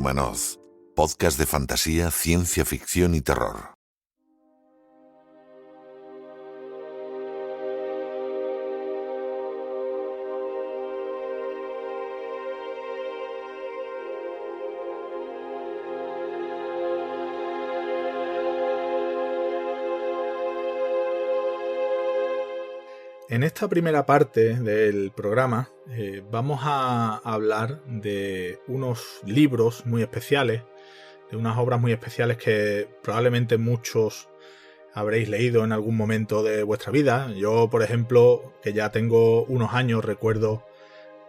Windhumanoz, podcast de fantasía, ciencia ficción y terror. En esta primera parte del programa vamos a hablar de unos libros muy especiales, de unas obras muy especiales que probablemente muchos habréis leído en algún momento de vuestra vida. Yo, por ejemplo, que ya tengo unos años, recuerdo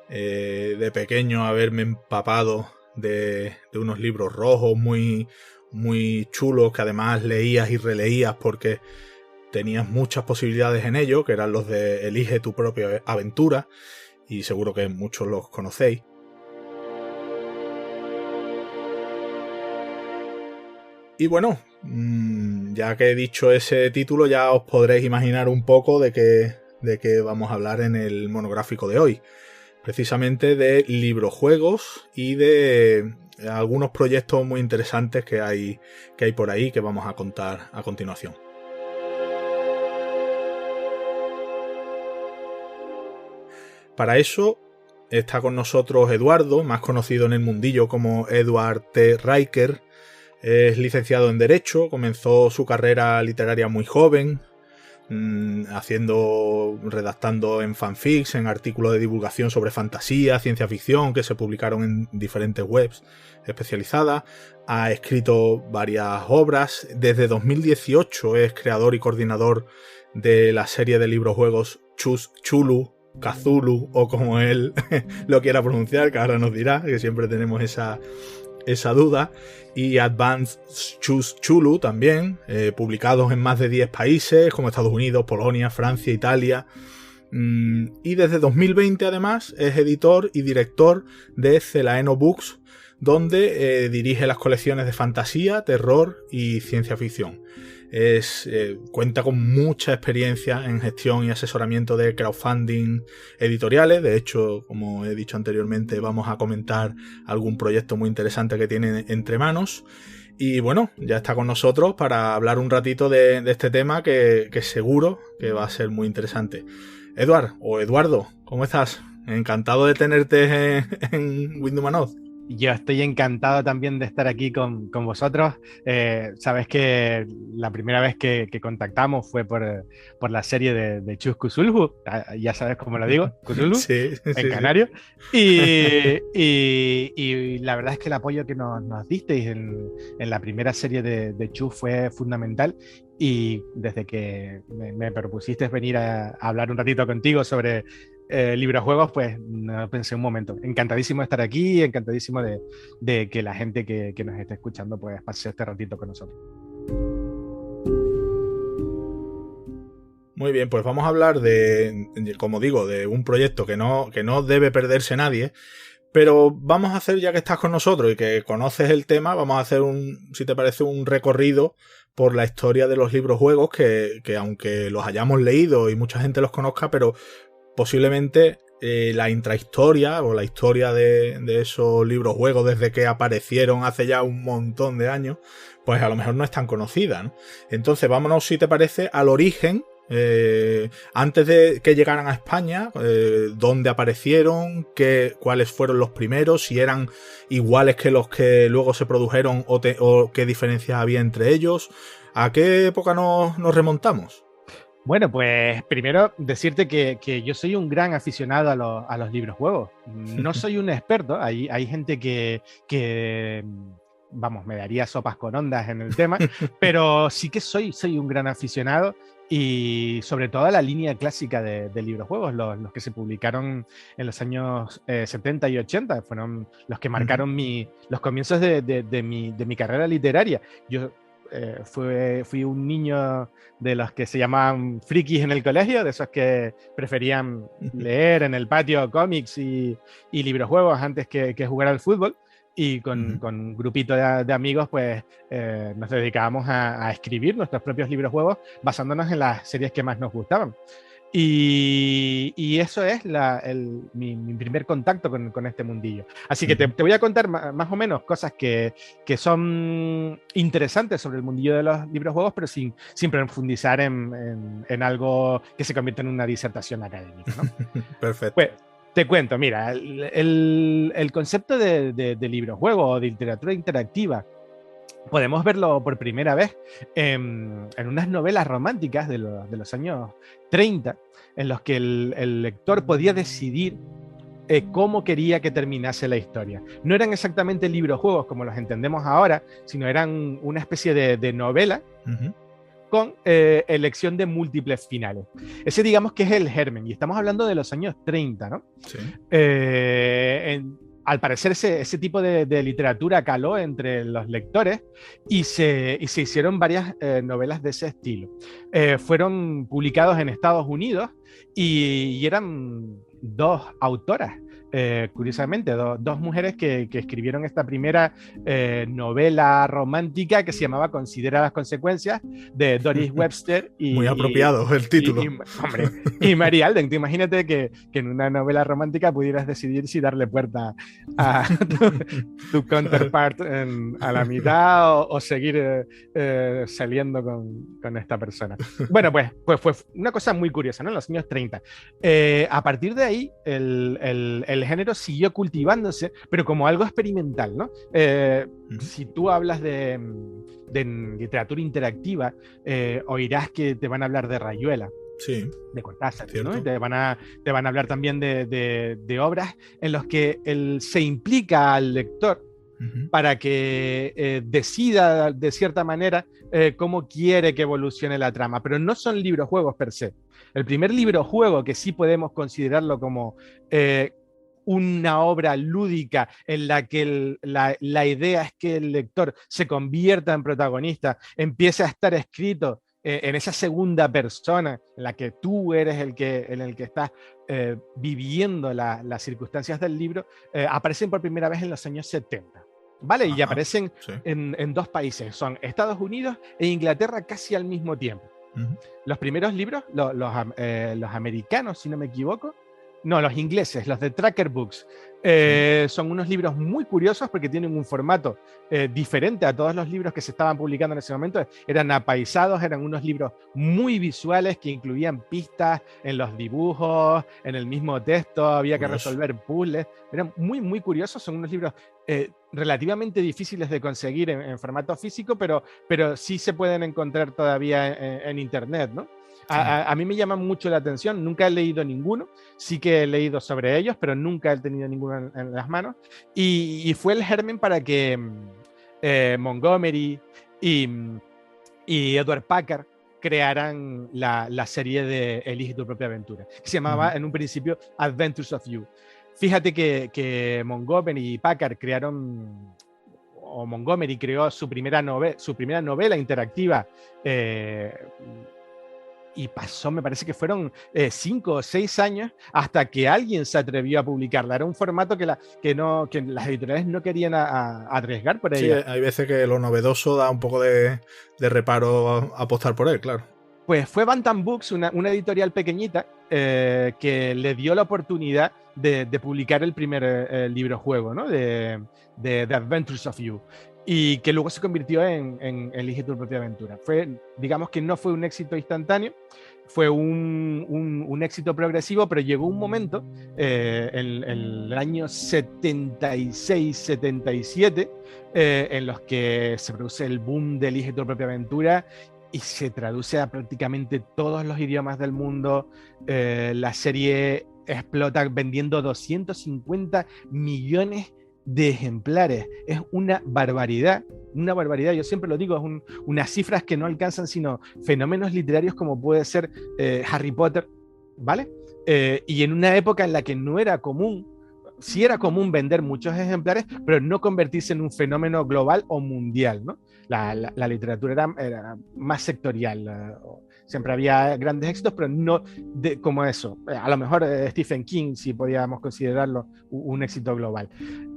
de pequeño haberme empapado de unos libros rojos muy, muy chulos que además leías y releías porque tenías muchas posibilidades en ello, que eran los de Elige tu propia aventura, y seguro que muchos los conocéis. Y bueno, ya que he dicho ese título, ya os podréis imaginar un poco de qué vamos a hablar en el monográfico de hoy. Precisamente de librojuegos y de algunos proyectos muy interesantes que hay por ahí que vamos a contar a continuación. Para eso está con nosotros Eduardo, más conocido en el mundillo como Edward T. Riker. Es licenciado en Derecho, comenzó su carrera literaria muy joven, redactando en fanfics, en artículos de divulgación sobre fantasía, ciencia ficción, que se publicaron en diferentes webs especializadas. Ha escrito varias obras. Desde 2018 es creador y coordinador de la serie de librojuegos Chulu, Cthulhu, o como él lo quiera pronunciar, que ahora nos dirá, que siempre tenemos esa duda, y Advanced Chulu también, publicados en más de 10 países como Estados Unidos, Polonia, Francia, Italia, y desde 2020 además es editor y director de Celaeno Books, donde dirige las colecciones de fantasía, terror y ciencia ficción. Cuenta con mucha experiencia en gestión y asesoramiento de crowdfunding editoriales. De hecho, como he dicho anteriormente, vamos a comentar algún proyecto muy interesante que tiene entre manos. Y bueno, ya está con nosotros para hablar un ratito de este tema que seguro que va a ser muy interesante. Eduardo, ¿cómo estás? Encantado de tenerte en Windhumanoz. Yo estoy encantado también de estar aquí con vosotros. Sabes que la primera vez que contactamos fue por la serie de Chus Cthulhu. Ya sabes cómo lo digo, Cthulhu, sí, en canario. Sí. Y la verdad es que el apoyo que nos disteis en la primera serie de Chus fue fundamental. Y desde que me propusiste venir a hablar un ratito contigo sobre librojuegos, pues no pensé un momento. Encantadísimo de estar aquí, encantadísimo de que la gente que nos esté escuchando pues pase este ratito con nosotros. Muy bien, pues vamos a hablar como digo, de un proyecto que no debe perderse nadie, pero vamos a hacer, ya que estás con nosotros y que conoces el tema, vamos a hacer si te parece, un recorrido por la historia de los librojuegos que aunque los hayamos leído y mucha gente los conozca, pero posiblemente la intrahistoria o la historia de esos libros juegos desde que aparecieron hace ya un montón de años, pues a lo mejor no es tan conocida, ¿no? Entonces vámonos, si te parece, al origen, antes de que llegaran a España, dónde aparecieron, cuáles fueron los primeros, si eran iguales que los que luego se produjeron o qué diferencias había entre ellos. ¿A qué época nos remontamos? Bueno, pues primero decirte que yo soy un gran aficionado a los librojuegos. No soy un experto, hay gente que, vamos, me daría sopas con ondas en el tema, pero sí que soy un gran aficionado, y sobre todo a la línea clásica de librojuegos, los que se publicaron en los años 70 y 80, fueron los que marcaron los comienzos de mi carrera literaria. Yo fui un niño de los que se llamaban frikis en el colegio, de esos que preferían leer en el patio cómics y librojuegos antes que jugar al fútbol. Y con un grupito de amigos, pues nos dedicábamos a escribir nuestros propios librojuegos basándonos en las series que más nos gustaban. Y eso es mi primer contacto con este mundillo. Así que te voy a contar más o menos cosas que son interesantes sobre el mundillo de los libros juegos, pero sin profundizar en algo que se convierta en una disertación académica, ¿no? Perfecto. Pues te cuento, mira, el concepto de libros juegos o de literatura interactiva podemos verlo por primera vez en unas novelas románticas de los años 30, en los que el lector podía decidir cómo quería que terminase la historia. No eran exactamente libros-juegos como los entendemos ahora, sino eran una especie de novela con elección de múltiples finales. Ese digamos que es el germen, y estamos hablando de los años 30, ¿no? Sí. Al parecer ese tipo de literatura caló entre los lectores y se hicieron varias novelas de ese estilo. Fueron publicados en Estados Unidos y eran dos autoras, curiosamente, dos mujeres que escribieron esta primera novela romántica que se llamaba Considera las consecuencias, de Doris Webster y... Muy apropiado el título. Y Mary Alden. Te imagínate que en una novela romántica pudieras decidir si darle puerta a tu counterpart a la mitad o seguir saliendo con esta persona. Bueno, pues fue una cosa muy curiosa, ¿no? En los años 30. A partir de ahí, el género siguió cultivándose, pero como algo experimental, ¿no? Si tú hablas de literatura interactiva, oirás que te van a hablar de Rayuela. Sí, de Cortázar, cierto. ¿no? Y te van a hablar también de obras en las que se implica al lector para que decida de cierta manera cómo quiere que evolucione la trama, pero no son libros-juegos per se. El primer libro-juego que sí podemos considerarlo como una obra lúdica en la que la idea es que el lector se convierta en protagonista, empiece a estar escrito en esa segunda persona en la que tú eres en el que estás viviendo las circunstancias del libro, aparecen por primera vez en los años 70. ¿Vale? Ajá, y aparecen en dos países, son Estados Unidos e Inglaterra casi al mismo tiempo. Los primeros libros, los americanos, si no me equivoco, no, los ingleses, los de Tracker Books, son unos libros muy curiosos porque tienen un formato diferente a todos los libros que se estaban publicando en ese momento. Eran apaisados, eran unos libros muy visuales que incluían pistas en los dibujos, en el mismo texto, había que resolver puzzles. Eran muy, muy curiosos, son unos libros relativamente difíciles de conseguir en formato físico, pero sí se pueden encontrar todavía en internet, ¿no? A mí me llaman mucho la atención, nunca he leído ninguno, sí que he leído sobre ellos, pero nunca he tenido ninguno en las manos, y fue el germen para que Montgomery y Edward Packard crearan la serie de Elige tu propia aventura, que se llamaba en un principio Adventures of You. Fíjate que Montgomery y Packard Montgomery creó su primera novela interactiva, y pasó, me parece que fueron 5 o 6 años hasta que alguien se atrevió a publicarla. Era un formato que las editoriales no querían arriesgar por ella. Sí, hay veces que lo novedoso da un poco de reparo apostar por él, claro. Pues fue Bantam Books, una editorial pequeñita, que le dio la oportunidad de publicar el primer libro-juego, ¿no? de The Adventures of You, y que luego se convirtió en Elige tu propia aventura. Digamos que no fue un éxito instantáneo, fue un éxito progresivo, pero llegó un momento, en el año 76-77, en los que se produce el boom de Elige tu propia aventura y se traduce a prácticamente todos los idiomas del mundo. La serie explota vendiendo 250 millones de ejemplares. Es una barbaridad, yo siempre lo digo, es unas cifras que no alcanzan sino fenómenos literarios como puede ser Harry Potter, ¿vale? Y en una época en la que no era común, sí era común vender muchos ejemplares, pero no convertirse en un fenómeno global o mundial, ¿no? La literatura era más sectorial, siempre había grandes éxitos, pero no como eso. A lo mejor Stephen King, si podíamos considerarlo un éxito global.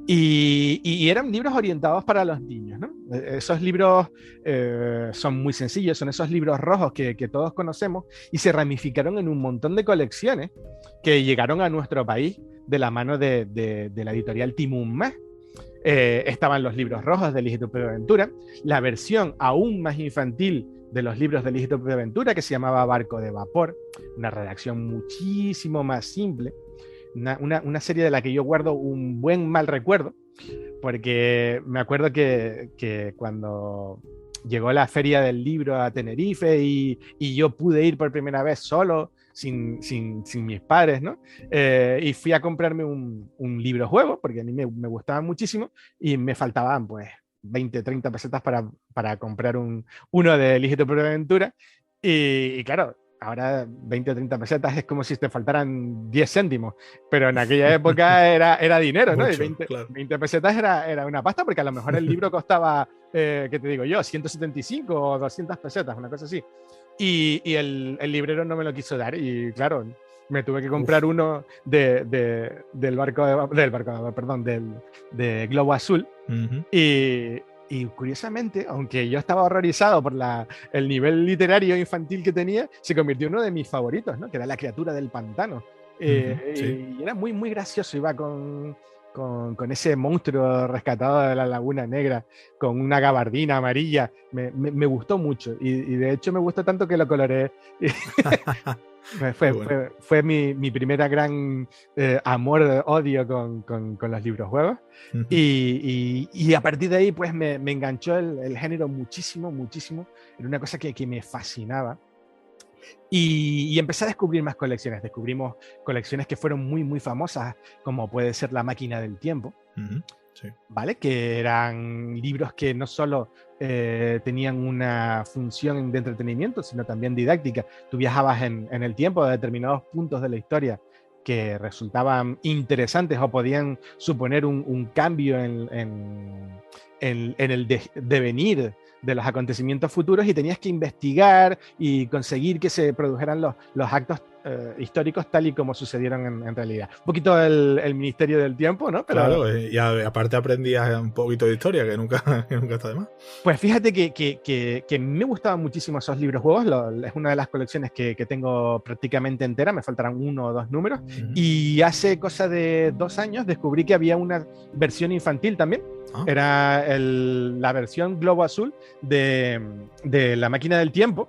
Y eran libros orientados para los niños, ¿no? Esos libros son muy sencillos, son esos libros rojos que todos conocemos y se ramificaron en un montón de colecciones que llegaron a nuestro país de la mano de la editorial Timun. Estaban los libros rojos de Ligito Aventura, la versión aún más infantil de los libros de Ligito Aventura, que se llamaba Barco de Vapor, una redacción muchísimo más simple, una serie de la que yo guardo un buen mal recuerdo, porque me acuerdo que cuando llegó la feria del libro a Tenerife y yo pude ir por primera vez solo, sin mis padres, ¿no? Y fui a comprarme un libro juego, porque a mí me gustaba muchísimo, y me faltaban pues 20, 30 pesetas para comprar uno de Ligito Aventura. Y claro, ahora 20 o 30 pesetas es como si te faltaran 10 céntimos, pero en aquella época era dinero, ¿no? Mucho, Y 20, claro. 20 pesetas era una pasta, porque a lo mejor el libro costaba, ¿qué te digo yo? 175 o 200 pesetas, una cosa así. Y el librero no me lo quiso dar, y claro, me tuve que comprar uno de Globo Azul. Uh-huh. Y curiosamente, aunque yo estaba horrorizado por el nivel literario infantil que tenía, se convirtió en uno de mis favoritos, ¿no? Que era La criatura del pantano. Sí. Y era muy, muy gracioso. Iba con ese monstruo rescatado de la Laguna Negra, con una gabardina amarilla. Me gustó mucho. Y de hecho me gustó tanto que lo coloreé. Fue mi primera gran amor-odio con los libros juegos. Uh-huh. Y a partir de ahí pues me enganchó el género muchísimo, muchísimo. Era una cosa que me fascinaba. Y empecé a descubrir más colecciones. Descubrimos colecciones que fueron muy, muy famosas, como puede ser La máquina del tiempo. Uh-huh. Sí. ¿Vale? Que eran libros que no solo tenían una función de entretenimiento, sino también didáctica. Tú viajabas en el tiempo a determinados puntos de la historia que resultaban interesantes o podían suponer un cambio en el devenir de los acontecimientos futuros, y tenías que investigar y conseguir que se produjeran los actos históricos tal y como sucedieron en realidad. Un poquito el Ministerio del Tiempo, ¿no? Pero, claro, y aparte aprendías un poquito de historia, que nunca está de más. Pues fíjate que me gustaban muchísimo esos libros juegos. Es una de las colecciones que tengo prácticamente entera. Me faltarán 1 o 2 números. Uh-huh. Y hace cosa de 2 años descubrí que había una versión infantil también. Era la versión Globo Azul de La máquina del tiempo,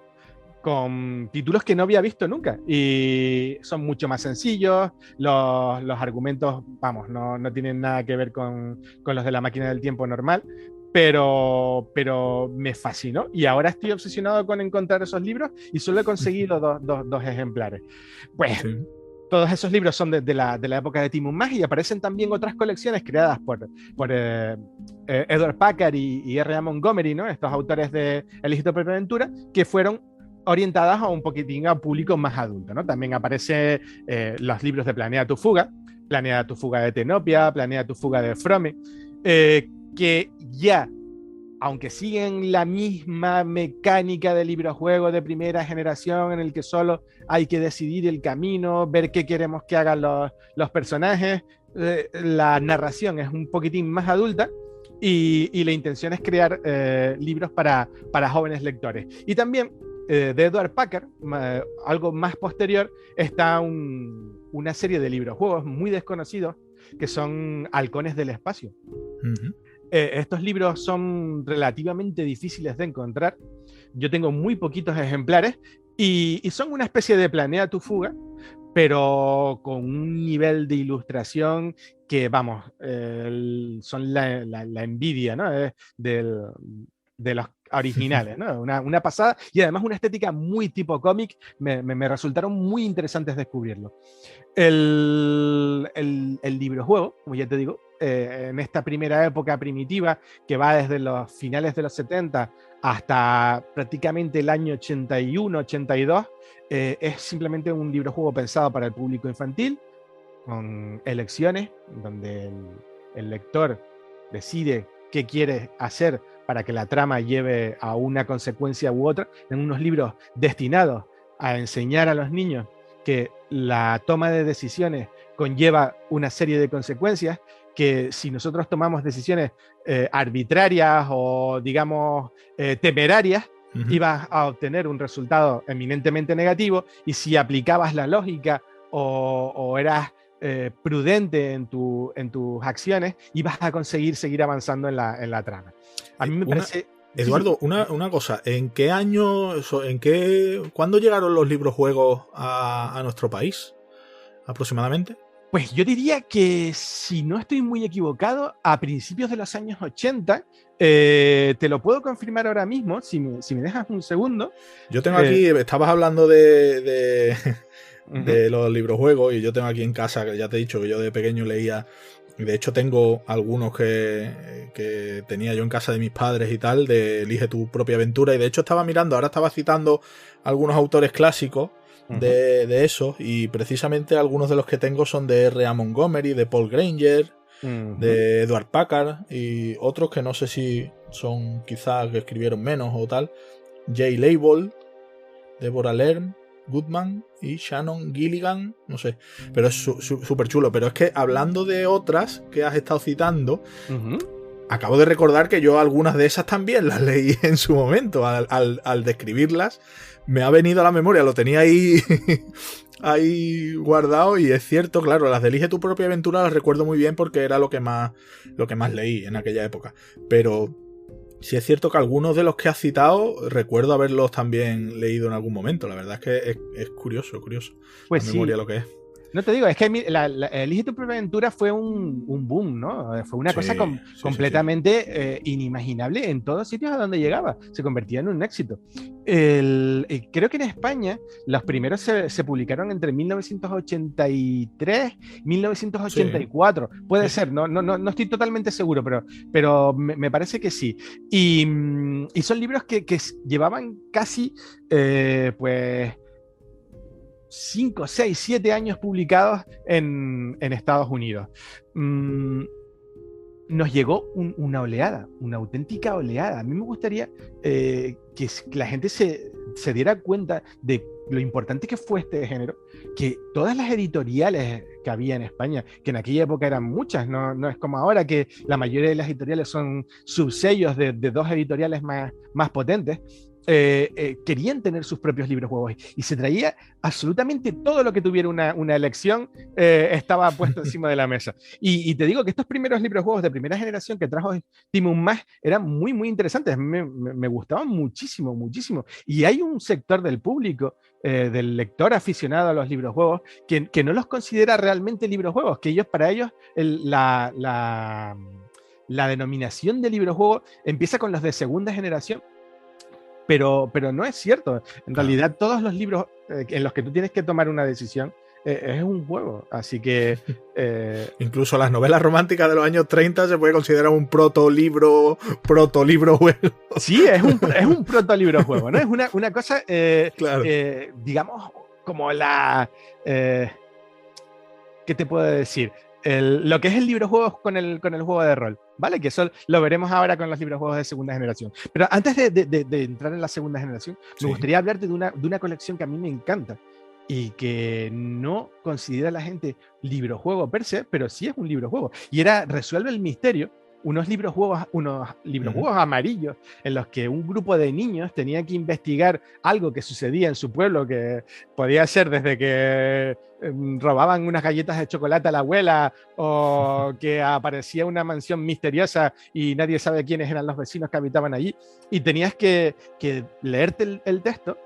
con títulos que no había visto nunca, y son mucho más sencillos. Los argumentos, vamos, no tienen nada que ver con los de La máquina del tiempo normal, pero me fascinó, y ahora estoy obsesionado con encontrar esos libros, y solo he conseguido dos ejemplares. Pues sí. Todos esos libros son de la época de Timun Más, y aparecen también otras colecciones creadas por Edward Packard y R.A. Montgomery, ¿no? Estos autores de El Ligito Aventura, que fueron orientadas a un poquitín a un público más adulto, ¿no? También aparecen los libros de Planea tu fuga de Tenopia, Planea tu fuga de Frome, que ya, aunque siguen la misma mecánica de libro-juego de primera generación, en el que solo hay que decidir el camino, ver qué queremos que hagan los personajes, la narración es un poquitín más adulta, y la intención es crear libros para jóvenes lectores. Y también de Edward Packard, algo más posterior, está una serie de libros-juegos muy desconocidos que son Halcones del Espacio. Uh-huh. Estos libros son relativamente difíciles de encontrar. Yo tengo muy poquitos ejemplares, y son una especie de Planea tu fuga, pero con un nivel de ilustración que, vamos, son la envidia, ¿no? De los originales, ¿no? Una pasada, y además una estética muy tipo cómic. Me resultaron muy interesantes descubrirlo. El libro-juego, como ya te digo, en esta primera época primitiva, que va desde los finales de los 70 hasta prácticamente el año 81-82, es simplemente un libro-juego pensado para el público infantil, con elecciones, donde el lector decide qué quiere hacer para que la trama lleve a una consecuencia u otra, en unos libros destinados a enseñar a los niños que la toma de decisiones conlleva una serie de consecuencias, que si nosotros tomamos decisiones arbitrarias o, digamos, temerarias, ibas a obtener un resultado eminentemente negativo, y si aplicabas la lógica o eras prudente en tus acciones, ibas a conseguir seguir avanzando en la trama. A mí me parece... Eduardo, sí. una cosa, ¿en qué año, cuándo llegaron los libros juegos a nuestro país aproximadamente? Pues yo diría que, si no estoy muy equivocado, a principios de los años 80, te lo puedo confirmar ahora mismo, si me dejas un segundo. Yo tengo aquí, estabas hablando de los libros juegos, y yo tengo aquí en casa, que ya te he dicho que yo de pequeño leía, y de hecho tengo algunos que tenía yo en casa de mis padres y tal, de Elige tu propia aventura, y de hecho ahora estaba citando algunos autores clásicos de eso, y precisamente algunos de los que tengo son de R.A. Montgomery, de Paul Granger, de Edward Packard, y otros que no sé si son quizás que escribieron menos o tal, Jay Label, Deborah Lerm, Goodman y Shannon Gilligan, no sé, pero es súper chulo. Pero es que, hablando de otras que has estado citando, acabo de recordar que yo algunas de esas también las leí en su momento. Al describirlas me ha venido a la memoria, lo tenía ahí guardado, y es cierto, claro, las de Elige tu propia aventura las recuerdo muy bien porque era lo que más leí en aquella época. Pero sí es cierto que algunos de los que has citado recuerdo haberlos también leído en algún momento. La verdad es que es curioso pues la memoria sí. lo que es. No te digo, es que Elige tu propia aventura fue un boom, ¿no? Fue una cosa completamente inimaginable en todos sitios a donde llegaba. Se convertía en un éxito. Creo que en España los primeros se publicaron entre 1983 y 1984. Puede ser, no estoy totalmente seguro, pero me parece que sí. Y son libros que llevaban casi, pues, 5, 6, 7 años publicados en Estados Unidos. Nos llegó una oleada, una auténtica oleada. A mí me gustaría que la gente se diera cuenta de lo importante que fue este género, que todas las editoriales que había en España, que en aquella época eran muchas, no es como ahora que la mayoría de las editoriales son subsellos de dos editoriales más potentes. Querían tener sus propios libros juegos, y se traía absolutamente todo lo que tuviera una elección, estaba puesto encima de la mesa. Y te digo que estos primeros libros juegos de primera generación que trajo Tim Unmash eran muy, muy interesantes. Me gustaban muchísimo, muchísimo. Y hay un sector del público, del lector aficionado a los libros juegos, que no los considera realmente libros juegos, que para ellos la denominación de libros juegos empieza con los de segunda generación. Pero no es cierto. En realidad, todos los libros en los que tú tienes que tomar una decisión es un juego. Así que... Incluso las novelas románticas de los años 30 se puede considerar un protolibro juego. Sí, es un protolibro juego, ¿no? Es una cosa, claro. Digamos, como la... ¿qué te puedo decir? Lo que es el libro juegos con el juego de rol, ¿vale? Que eso lo veremos ahora con los libros juegos de segunda generación. Pero antes de entrar en la segunda generación, me gustaría hablarte de una colección que a mí me encanta y que no considera la gente libro juego per se, pero sí es un libro juego. Y era Resuelve el misterio, unos libros juegos amarillos en los que un grupo de niños tenía que investigar algo que sucedía en su pueblo, que podía ser desde que robaban unas galletas de chocolate a la abuela, o que aparecía una mansión misteriosa y nadie sabe quiénes eran los vecinos que habitaban allí, y tenías que leerte el texto,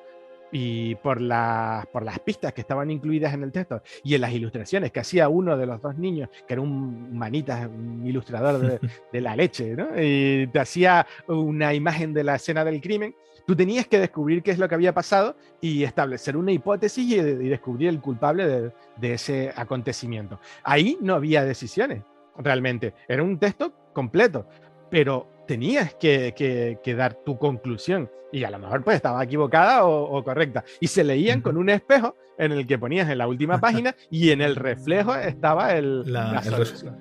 y por las pistas que estaban incluidas en el texto y en las ilustraciones que hacía uno de los dos niños, que era un manitas, un ilustrador de la leche, ¿no? Y te hacía una imagen de la escena del crimen, tú tenías que descubrir qué es lo que había pasado y establecer una hipótesis y descubrir el culpable de ese acontecimiento. Ahí no había decisiones, realmente. Era un texto completo, pero tenías que dar tu conclusión, y a lo mejor pues estaba equivocada o correcta, y se leían con un espejo en el que ponías en la última página y en el reflejo estaba la solución.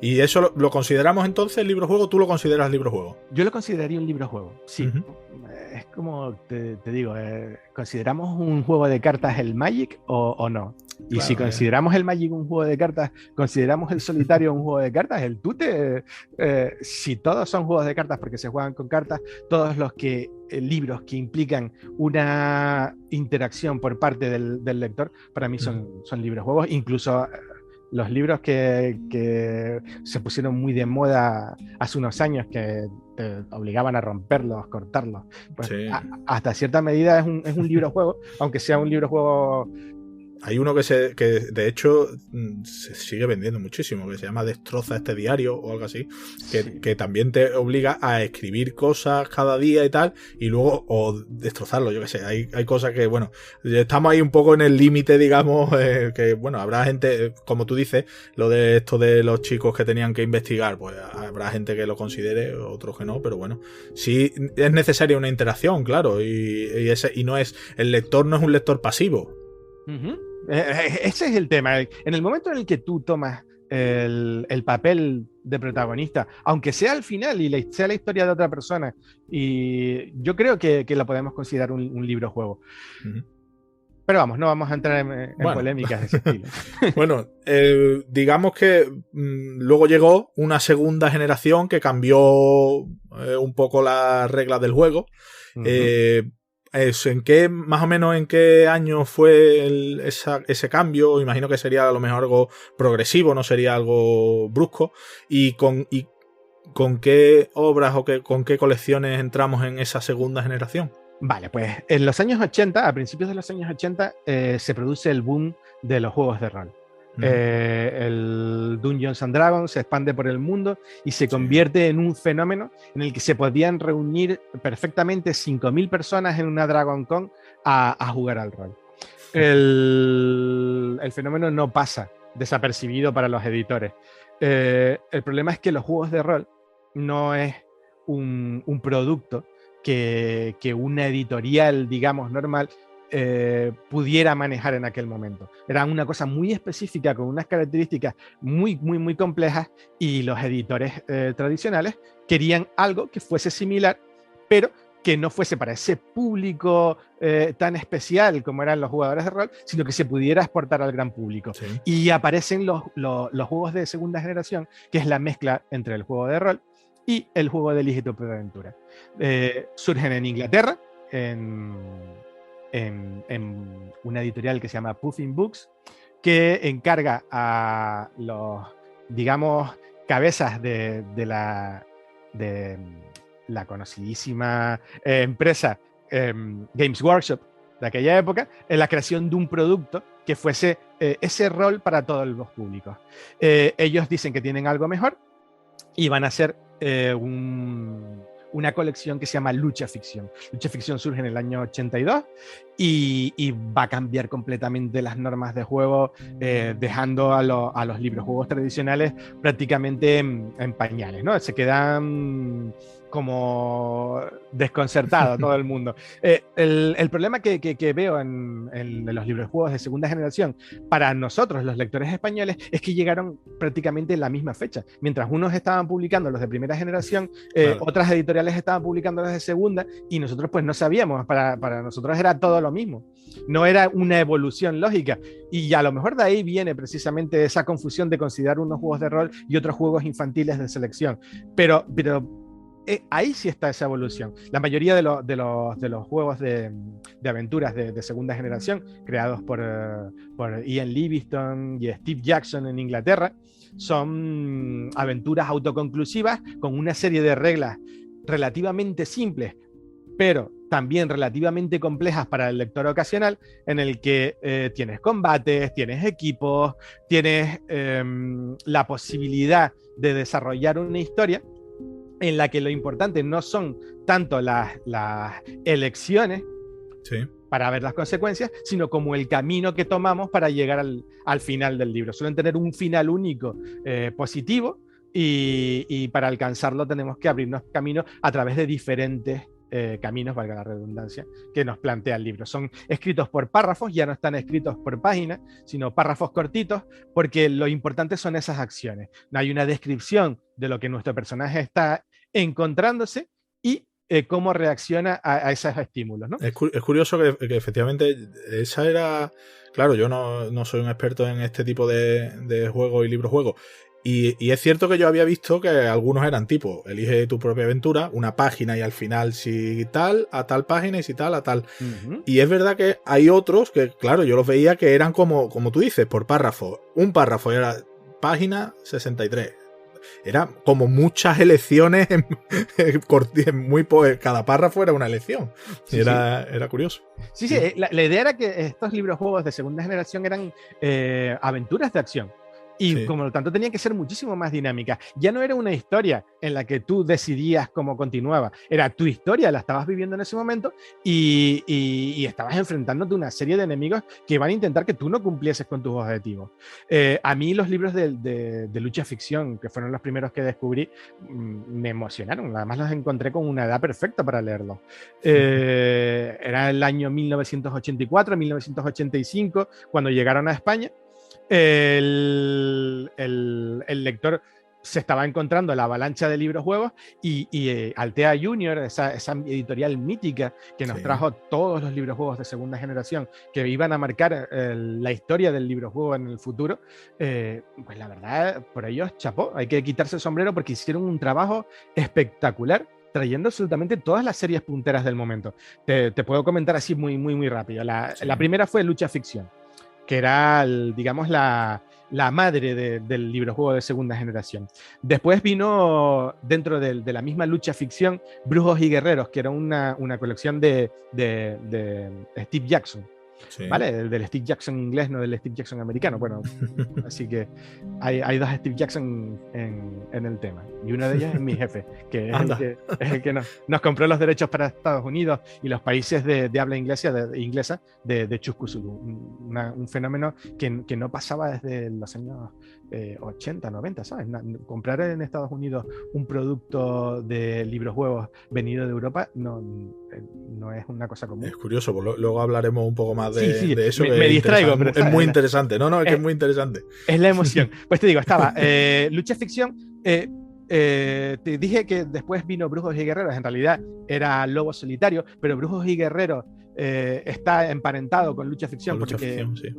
¿Y eso lo consideramos entonces libro juego? ¿Tú lo consideras libro juego? Yo lo consideraría un libro juego, sí. Es como te digo, ¿consideramos un juego de cartas el Magic o no? Y si consideramos el Magic un juego de cartas, consideramos el Solitario un juego de cartas, el Tute, si todos son juegos de cartas porque se juegan con cartas, todos los libros que implican una interacción por parte del lector, para mí son libros juegos, incluso los libros que se pusieron muy de moda hace unos años, que te obligaban a romperlos, cortarlos. Pues sí. Hasta cierta medida es un libro juego, aunque sea un libro juego. Hay uno que de hecho se sigue vendiendo muchísimo, que se llama Destroza este diario o algo así, que también te obliga a escribir cosas cada día y tal, y luego o destrozarlo, yo qué sé. Hay cosas que, bueno, estamos ahí un poco en el límite, digamos, que bueno, habrá gente, como tú dices, lo de esto de los chicos que tenían que investigar, pues habrá gente que lo considere, otros que no, pero bueno, sí es necesaria una interacción, claro, y no es, el lector no es un lector pasivo. Ese es el tema. En el momento en el que tú tomas el papel de protagonista, aunque sea al final y sea la historia de otra persona, y yo creo que lo podemos considerar un libro juego. Pero vamos, no vamos a entrar en polémicas de ese estilo. Bueno, digamos que luego llegó una segunda generación que cambió un poco las reglas del juego. Más o menos en qué año fue ese cambio? Imagino que sería a lo mejor algo progresivo, no sería algo brusco. ¿Y con qué obras o con qué colecciones entramos en esa segunda generación? Vale, pues en los años 80, a principios de los años 80, se produce el boom de los juegos de rol. El Dungeons and Dragons se expande por el mundo y se convierte en un fenómeno en el que se podían reunir perfectamente 5.000 personas en una DragonCon a jugar al rol. El fenómeno no pasa desapercibido para los editores. El problema es que los juegos de rol no es un producto que una editorial, digamos, normal pudiera manejar en aquel momento. Era una cosa muy específica con unas características muy, muy, muy complejas, y los editores tradicionales querían algo que fuese similar, pero que no fuese para ese público tan especial como eran los jugadores de rol, sino que se pudiera exportar al gran público. Sí. Y aparecen los juegos de segunda generación, que es la mezcla entre el juego de rol y el juego de Elige tu propia aventura. Surgen en Inglaterra, en una editorial que se llama Puffin Books, que encarga a los, digamos, cabezas de la conocidísima empresa Games Workshop de aquella época, en la creación de un producto que fuese ese rol para todos los públicos. Ellos dicen que tienen algo mejor y van a hacer una colección que se llama Lucha Ficción. Lucha Ficción surge en el año 82 y va a cambiar completamente las normas de juego, dejando a los libros juegos tradicionales prácticamente en pañales, ¿no? Se quedan como desconcertado todo el mundo. El problema que veo en los libros juegos de segunda generación para nosotros, los lectores españoles, es que llegaron prácticamente en la misma fecha. Mientras unos estaban publicando los de primera generación, otras editoriales estaban publicando los de segunda, y nosotros pues no sabíamos. Para nosotros era todo lo mismo. No era una evolución lógica. Y a lo mejor de ahí viene precisamente esa confusión de considerar unos juegos de rol y otros juegos infantiles de selección. Pero ahí sí está esa evolución. La mayoría de los juegos de aventuras de segunda generación, creados por Ian Livingstone y Steve Jackson en Inglaterra, son aventuras autoconclusivas con una serie de reglas relativamente simples, pero también relativamente complejas para el lector ocasional, en el que tienes combates, tienes equipos, tienes la posibilidad de desarrollar una historia en la que lo importante no son tanto las elecciones para ver las consecuencias, sino como el camino que tomamos para llegar al final del libro. Suelen tener un final único positivo, y para alcanzarlo tenemos que abrirnos caminos a través de diferentes caminos, valga la redundancia, que nos plantea el libro. Son escritos por párrafos, ya no están escritos por página, sino párrafos cortitos, porque lo importante son esas acciones. Hay una descripción de lo que nuestro personaje está encontrándose, y cómo reacciona a esos estímulos, ¿no? Es curioso que efectivamente esa era... Claro, yo no soy un experto en este tipo de juegos y libros-juegos. Y es cierto que yo había visto que algunos eran tipo, elige tu propia aventura, una página y al final si tal, a tal página y si tal, a tal. Y es verdad que hay otros que, claro, yo los veía que eran como tú dices, por párrafo. Un párrafo era página 63. Era como muchas elecciones, cada párrafo era una elección. Sí, era curioso. Sí, la idea era que estos libros juegos de segunda generación eran aventuras de acción. Y como lo tanto tenían que ser muchísimo más dinámicas. Ya no era una historia en la que tú decidías cómo continuaba. Era tu historia, la estabas viviendo en ese momento y estabas enfrentándote a una serie de enemigos que van a intentar que tú no cumplieses con tus objetivos. A mí los libros de lucha ficción, que fueron los primeros que descubrí, me emocionaron. Además los encontré con una edad perfecta para leerlos. Era el año 1984, 1985, cuando llegaron a España. El lector se estaba encontrando la avalancha de libros juegos y Altea Junior, esa editorial mítica que nos trajo todos los libros juegos de segunda generación que iban a marcar la historia del libro juego en el futuro, pues la verdad, por ellos chapó, hay que quitarse el sombrero porque hicieron un trabajo espectacular trayendo absolutamente todas las series punteras del momento. Te puedo comentar así muy rápido. La primera fue Lucha Ficción, que era, digamos, la madre del librojuego de segunda generación. Después vino, dentro de la misma lucha ficción, Brujos y Guerreros, que era una colección de Steve Jackson. ¿Vale? Del Steve Jackson inglés, no del Steve Jackson americano. Bueno, así que hay dos Steve Jackson en el tema. Y uno de ellos es mi jefe, que es el que nos compró los derechos para Estados Unidos y los países de habla inglesa de Chuscuzulu. Un fenómeno que no pasaba desde los años 80, 90, ¿sabes? Comprar en Estados Unidos un producto de libros-juegos venido de Europa no es una cosa común. Es curioso, pues luego hablaremos un poco más de eso. Me distraigo, pero es muy interesante. No, es que es muy interesante. Es la emoción. Pues te digo, estaba Lucha Ficción. Te dije que después vino Brujos y Guerreros. En realidad era Lobo Solitario, pero Brujos y Guerreros está emparentado con Lucha Ficción. Ficción, sí.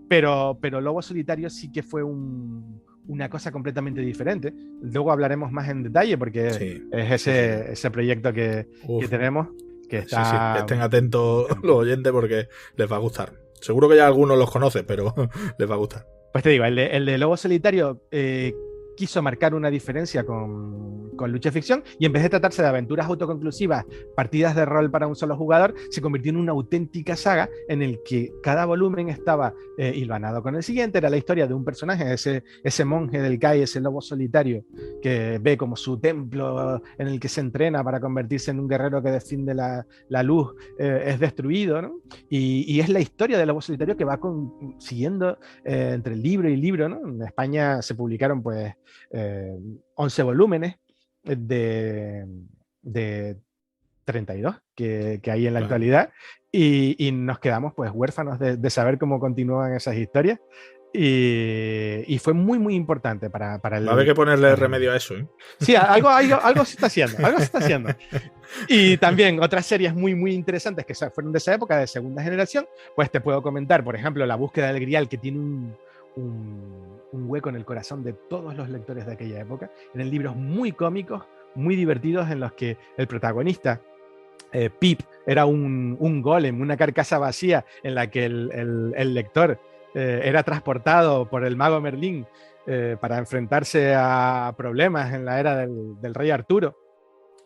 Pero Lobo Solitario sí que fue una cosa completamente diferente. Luego hablaremos más en detalle porque es ese proyecto que tenemos. Que está... que estén atentos los oyentes porque les va a gustar. Seguro que ya algunos los conocen, pero les va a gustar. Pues te digo, el de Lobo Solitario quiso marcar una diferencia con Lucha Ficción y en vez de tratarse de aventuras autoconclusivas, partidas de rol para un solo jugador, se convirtió en una auténtica saga en el que cada volumen estaba hilvanado con el siguiente. Era la historia de un personaje, ese monje del Kai, ese lobo solitario que ve como su templo en el que se entrena para convertirse en un guerrero que defiende la luz es destruido, ¿no? Y es la historia del lobo solitario que va siguiendo entre libro y libro, ¿no? En España se publicaron pues 11 volúmenes de 32 que hay en la actualidad y nos quedamos pues huérfanos de saber cómo continúan esas historias y fue muy importante para el... Va a haber que ponerle remedio a eso, ¿eh? Sí, algo se está haciendo, Y también otras series muy interesantes que fueron de esa época, de segunda generación, pues te puedo comentar, por ejemplo, La búsqueda del Grial, que tiene un hueco en el corazón de todos los lectores de aquella época. Eran libros muy cómicos, muy divertidos, en los que el protagonista, Pip, era un golem, una carcasa vacía en la que el lector era transportado por el mago Merlín para enfrentarse a problemas en la era del rey Arturo.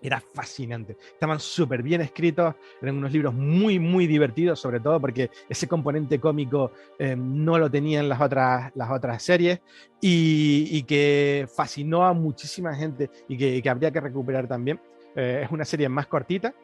Era fascinante, estaban súper bien escritos, eran unos libros muy divertidos, sobre todo porque ese componente cómico no lo tenían las otras series y que fascinó a muchísima gente y que habría que recuperar también. Es una serie más cortita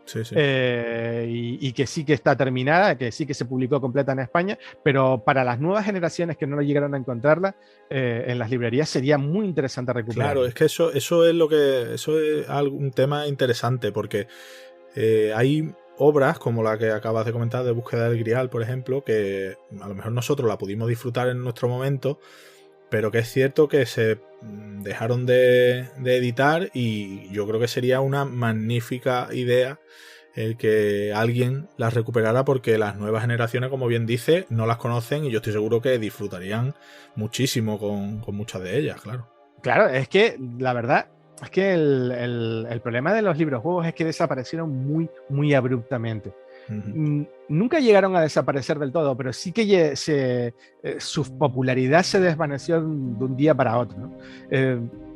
y que sí que está terminada, que sí que se publicó completa en España, pero para las nuevas generaciones que no llegaron a encontrarla en las librerías sería muy interesante recuperar. Claro, es que eso es un tema interesante porque hay obras como la que acabas de comentar de Búsqueda del Grial, por ejemplo, que a lo mejor nosotros la pudimos disfrutar en nuestro momento, pero que es cierto que se dejaron de editar, y yo creo que sería una magnífica idea el que alguien las recuperara, porque las nuevas generaciones, como bien dice, no las conocen, y yo estoy seguro que disfrutarían muchísimo con muchas de ellas, claro. Claro, es que la verdad es que el problema de los libros juegos es que desaparecieron muy, muy abruptamente. Nunca llegaron a desaparecer del todo, pero sí que su popularidad se desvaneció de un día para otro, ¿no?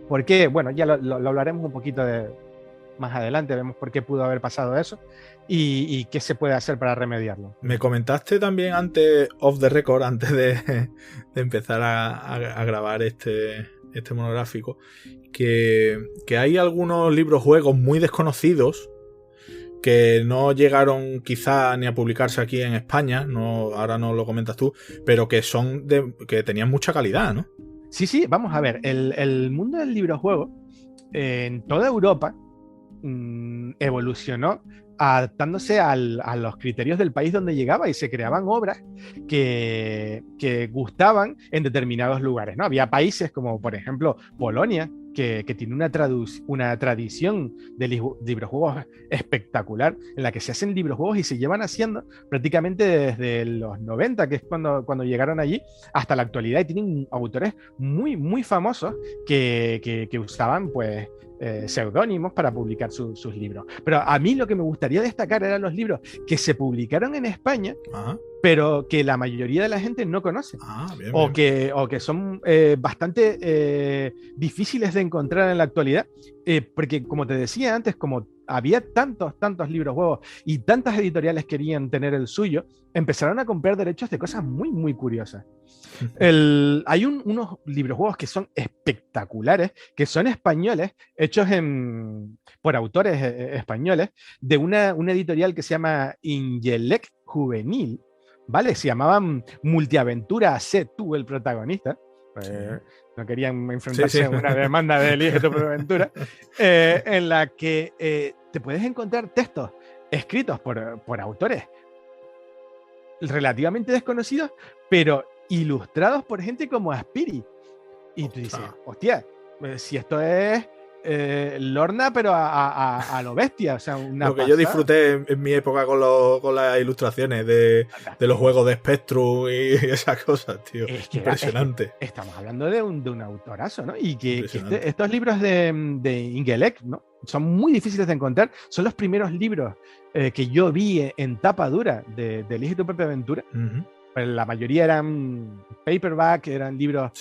¿Por qué? Bueno, ya lo hablaremos un poquito más adelante, vemos por qué pudo haber pasado eso y qué se puede hacer para remediarlo. Me comentaste también antes, off the record, antes de empezar a grabar este monográfico, que hay algunos libros juegos muy desconocidos que no llegaron quizá ni a publicarse aquí en España, no, ahora no lo comentas tú, pero que que tenían mucha calidad, ¿no? Sí, vamos a ver, el mundo del librojuego en toda Europa evolucionó adaptándose a los criterios del país donde llegaba, y se creaban obras que gustaban en determinados lugares, ¿no? Había países como, por ejemplo, Polonia, que tiene una tradición de librojuegos espectacular, en la que se hacen librojuegos y se llevan haciendo prácticamente desde los 90, que es cuando llegaron allí, hasta la actualidad, y tienen autores muy, muy famosos que usaban, pues, seudónimos para publicar sus libros. Pero a mí lo que me gustaría destacar eran los libros que se publicaron en España, pero que la mayoría de la gente no conoce, bien, o bien. que son bastante difíciles de encontrar en la actualidad, porque como te decía antes, como había tantos libros juegos y tantas editoriales querían tener el suyo, empezaron a comprar derechos de cosas muy, muy curiosas. Hay unos librojuegos que son espectaculares, que son españoles, hechos por autores españoles, de una editorial que se llama Ingelec Juvenil, ¿vale? Se llamaban Multiaventura, sé tú el protagonista. No querían enfrentarse a una demanda de Elige tu propia aventura, en la que te puedes encontrar textos escritos por autores relativamente desconocidos, pero ilustrados por gente como Aspiri. Y tú dices, hostia, si esto es Lorna, pero a lo bestia. O sea, lo que yo disfruté en mi época con las ilustraciones de los juegos de Spectrum y esas cosas, tío. Es que impresionante. Estamos hablando de un autorazo, ¿no? Y que estos libros de Ingelec, ¿no?, son muy difíciles de encontrar. Son los primeros libros que yo vi en tapa dura de Elige tu propia aventura. La mayoría eran paperback, eran libros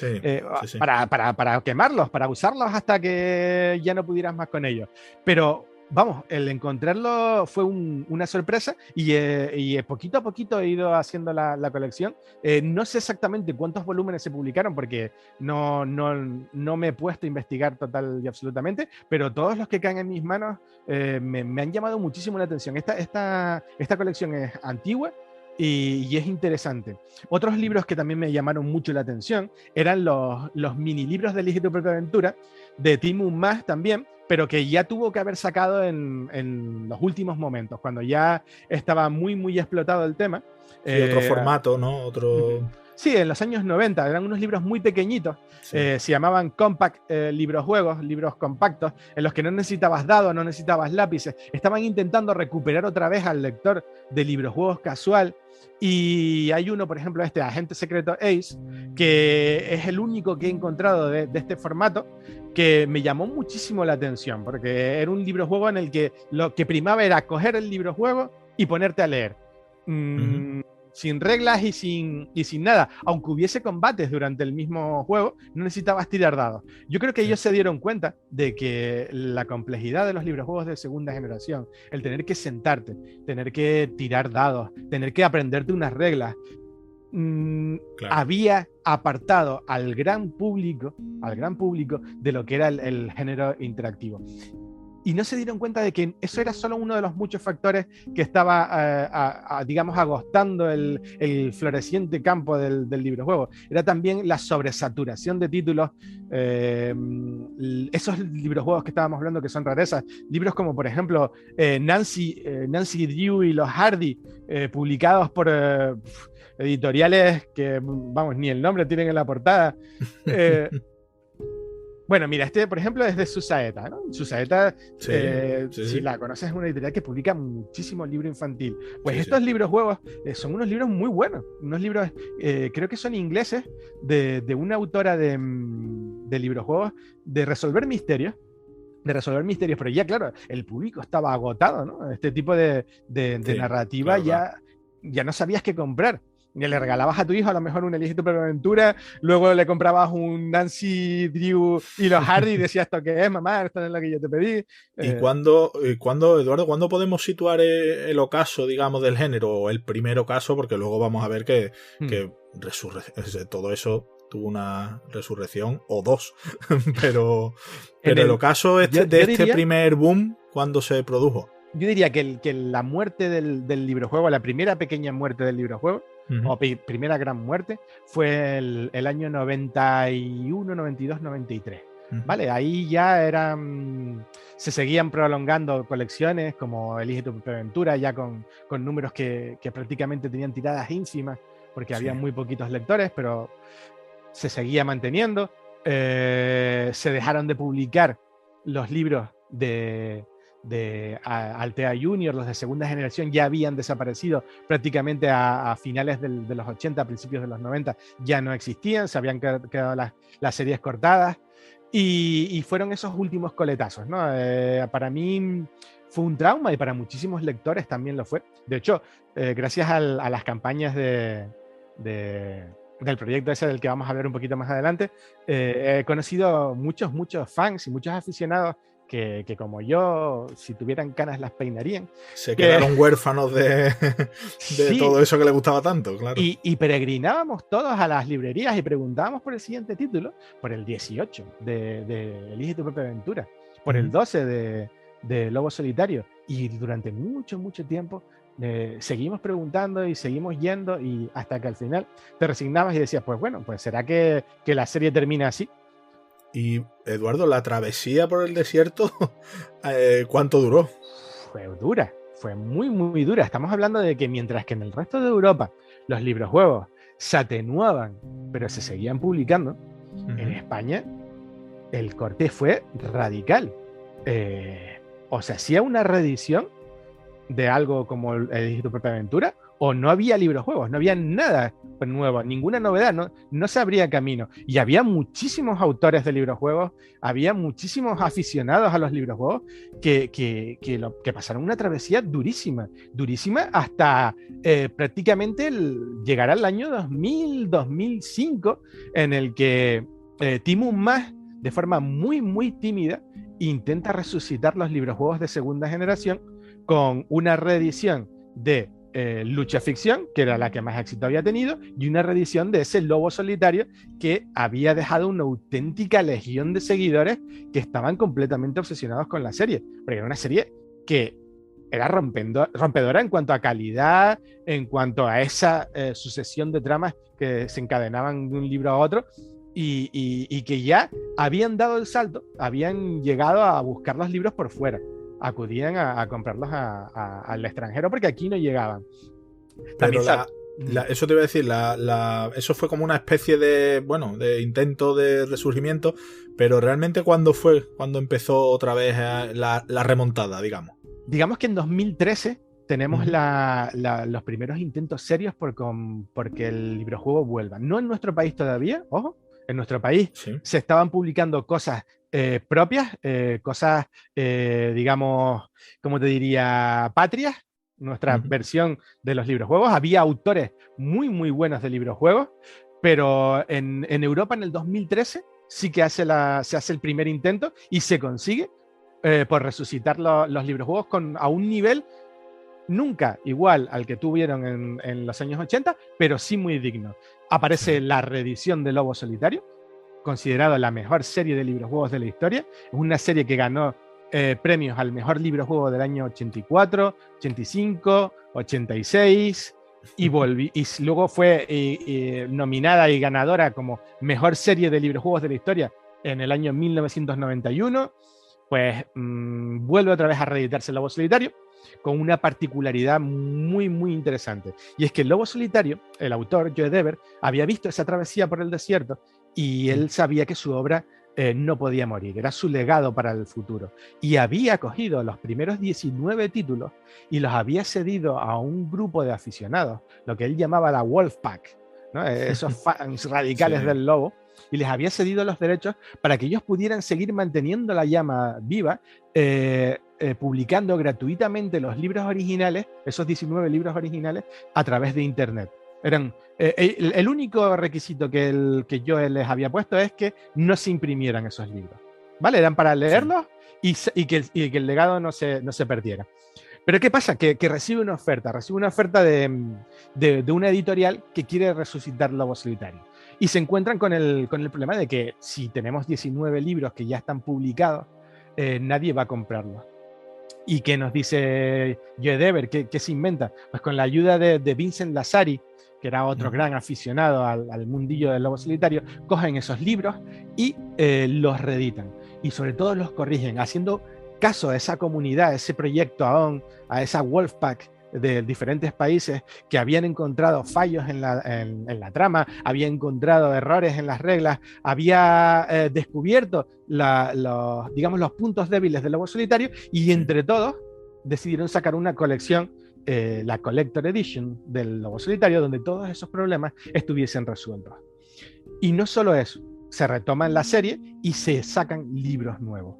para quemarlos, para usarlos hasta que ya no pudieras más con ellos. Pero vamos, el encontrarlo fue una sorpresa, y poquito a poquito he ido haciendo la colección. No sé exactamente cuántos volúmenes se publicaron, porque no me he puesto a investigar total y absolutamente, pero todos los que caen en mis manos me han llamado muchísimo la atención. Esta colección es antigua y es interesante. Otros libros que también me llamaron mucho la atención eran los mini libros de Elige tu propia aventura, de Tim Mas también, pero que ya tuvo que haber sacado en los últimos momentos, cuando ya estaba muy, muy explotado el tema. Sí, otro formato, ¿no? Sí, en los años 90, eran unos libros muy pequeñitos, se llamaban compact libros compactos, en los que no necesitabas dados, no necesitabas lápices, estaban intentando recuperar otra vez al lector de librojuegos casual. Y hay uno, por ejemplo, Agente Secreto Ace, que es el único que he encontrado de este formato, que me llamó muchísimo la atención, porque era un librojuego en el que lo que primaba era coger el librojuego y ponerte a leer. Sin reglas y sin nada. Aunque hubiese combates durante el mismo juego, no necesitabas tirar dados. Yo creo que ellos se dieron cuenta de que la complejidad de los librojuegos de segunda generación, el tener que sentarte, tener que tirar dados, tener que aprenderte unas reglas, había apartado al gran público de lo que era el género interactivo. Y no se dieron cuenta de que eso era solo uno de los muchos factores que estaba, digamos, agostando el floreciente campo del librojuego. Era también la sobresaturación de títulos, esos librojuegos que estábamos hablando que son rarezas, libros como, por ejemplo, Nancy Drew y los Hardy, publicados por editoriales que, vamos, ni el nombre tienen en la portada. Bueno, mira, este, por ejemplo, es de Susaeta, ¿no? Susaeta, Sí, sí, si sí. la conoces, es una editorial que publica muchísimo libro infantil. Pues Sí, estos sí. libros juegos son unos libros muy buenos, unos libros, creo que son ingleses, de una autora de libros juegos, de resolver misterios, pero ya claro, el público estaba agotado, ¿no? Este tipo de Sí, narrativa claro, claro. ya no sabías qué comprar. Ya le regalabas a tu hijo a lo mejor un Elige tu propia aventura, luego le comprabas un Nancy, Drew y los Hardy y decías, ¿esto qué es, mamá? Esto no es lo que yo te pedí. Eduardo, cuándo podemos situar el ocaso, digamos, del género? O el primer ocaso, porque luego vamos a ver Hmm. que todo eso tuvo una resurrección o dos. pero En el el, ocaso de yo este diría, primer boom, ¿cuándo se produjo? yo diría que la muerte del librojuego, la primera pequeña muerte del librojuego, Ujú, o primera gran muerte, fue el año 91, 92, 93. ujú. ¿Vale? Ahí ya se seguían prolongando colecciones como Elige tu propia aventura, ya con números que prácticamente tenían tiradas ínfimas, porque Sí, había muy poquitos lectores, pero se seguía manteniendo. Se dejaron de publicar los libros de Altea Junior, los de segunda generación, ya habían desaparecido prácticamente a finales de los 80, a principios de los 90, ya no existían, se habían quedado las series cortadas y fueron esos últimos coletazos, ¿no? Para mí fue un trauma y para muchísimos lectores también lo fue. De hecho, gracias a las campañas del proyecto ese del que vamos a hablar un poquito más adelante, he conocido muchos fans y muchos aficionados que como yo, si tuvieran canas las peinarían. se Que quedaron huérfanos de sí, todo eso que les gustaba tanto, claro. y peregrinábamos todos a las librerías y preguntábamos por el siguiente título, por el 18 de Elige tu propia aventura, por el Ujú. 12 de Lobo Solitario. Y durante mucho tiempo seguimos preguntando y seguimos yendo y hasta que al final te resignabas y decías, pues bueno, pues será que la serie termina así. Y Eduardo, la travesía por el desierto, ¿cuánto duró? Fue dura, fue muy dura. Estamos hablando de que mientras que en el resto de Europa los librojuegos se atenuaban, pero se seguían publicando, en Ujú. España el corte fue radical. O se hacía una reedición de algo como el tu propia aventura, o no había libros juegos, no había nada nuevo, ninguna novedad, no se abría camino. Y había muchísimos autores de libros juegos, había muchísimos aficionados a los libros juegos que pasaron una travesía durísima hasta prácticamente llegar al año 2000, 2005, en el que Timo Mas, de forma muy tímida, intenta resucitar los libros juegos de segunda generación con una reedición de Lucha Ficción, que era la que más éxito había tenido, y una reedición de ese Lobo Solitario que había dejado una auténtica legión de seguidores que estaban completamente obsesionados con la serie, porque era una serie que era rompedora en cuanto a calidad, en cuanto a esa sucesión de tramas que se encadenaban de un libro a otro, y que ya habían dado el salto, habían llegado a buscar los libros por fuera, acudían a comprarlos al extranjero porque aquí no llegaban. También Pero sabe. eso te iba a decir, eso fue como una especie de, bueno, de intento de resurgimiento, pero realmente cuando empezó otra vez la remontada, digamos. Digamos que en 2013 tenemos Ujú. los primeros intentos serios porque el librojuego vuelva. No en nuestro país todavía, ojo, en nuestro país Sí. se estaban publicando cosas propias, cosas, digamos, ¿cómo te diría? Patrias, nuestra Ujú. versión de los librojuegos. Había autores muy buenos de librojuegos, pero en Europa en el 2013 sí que se hace el primer intento y se consigue por resucitar los librojuegos a un nivel nunca igual al que tuvieron en los años 80, pero sí muy digno. Sí. Aparece la reedición de Lobo Solitario, considerado la mejor serie de librojuegos de la historia. Es una serie que ganó premios al mejor librojuego del año 84, 85, 86 y luego fue nominada y ganadora como mejor serie de librojuegos de la historia en el año 1991. Pues vuelve otra vez a reeditarse el Lobo Solitario con una particularidad muy interesante. Y es que el Lobo Solitario, el autor, Joe Dever, había visto esa travesía por el desierto y él sabía que su obra no podía morir, era su legado para el futuro. Y había cogido los primeros 19 títulos y los había cedido a un grupo de aficionados, lo que él llamaba la Wolfpack, ¿no? Esos fans radicales del lobo, y les había cedido los derechos para que ellos pudieran seguir manteniendo la llama viva, publicando gratuitamente los libros originales, esos 19 libros originales, a través de Internet. Eran, el único requisito que yo les había puesto es que no se imprimieran esos libros, ¿vale? Eran para leerlos y que el legado no se perdiera. Pero ¿qué pasa? Que recibe una oferta de una editorial que quiere resucitar Lobo Solitario. Y se encuentran con el problema de que si tenemos 19 libros que ya están publicados, nadie va a comprarlos. ¿Y qué nos dice Joe Dever? ¿Qué se inventa? Pues con la ayuda de Vincent Lazzari, que era otro gran aficionado al mundillo del Lobo Solitario, cogen esos libros y los reeditan. Y sobre todo los corrigen, haciendo caso a esa comunidad, a ese proyecto AON, a esa Wolfpack de diferentes países que habían encontrado fallos en la trama, había encontrado errores en las reglas, había descubierto los puntos débiles del Lobo Solitario, y entre todos decidieron sacar una colección, la Collector Edition del Lobo Solitario, donde todos esos problemas estuviesen resueltos. Y no solo eso, se retoman la serie y se sacan libros nuevos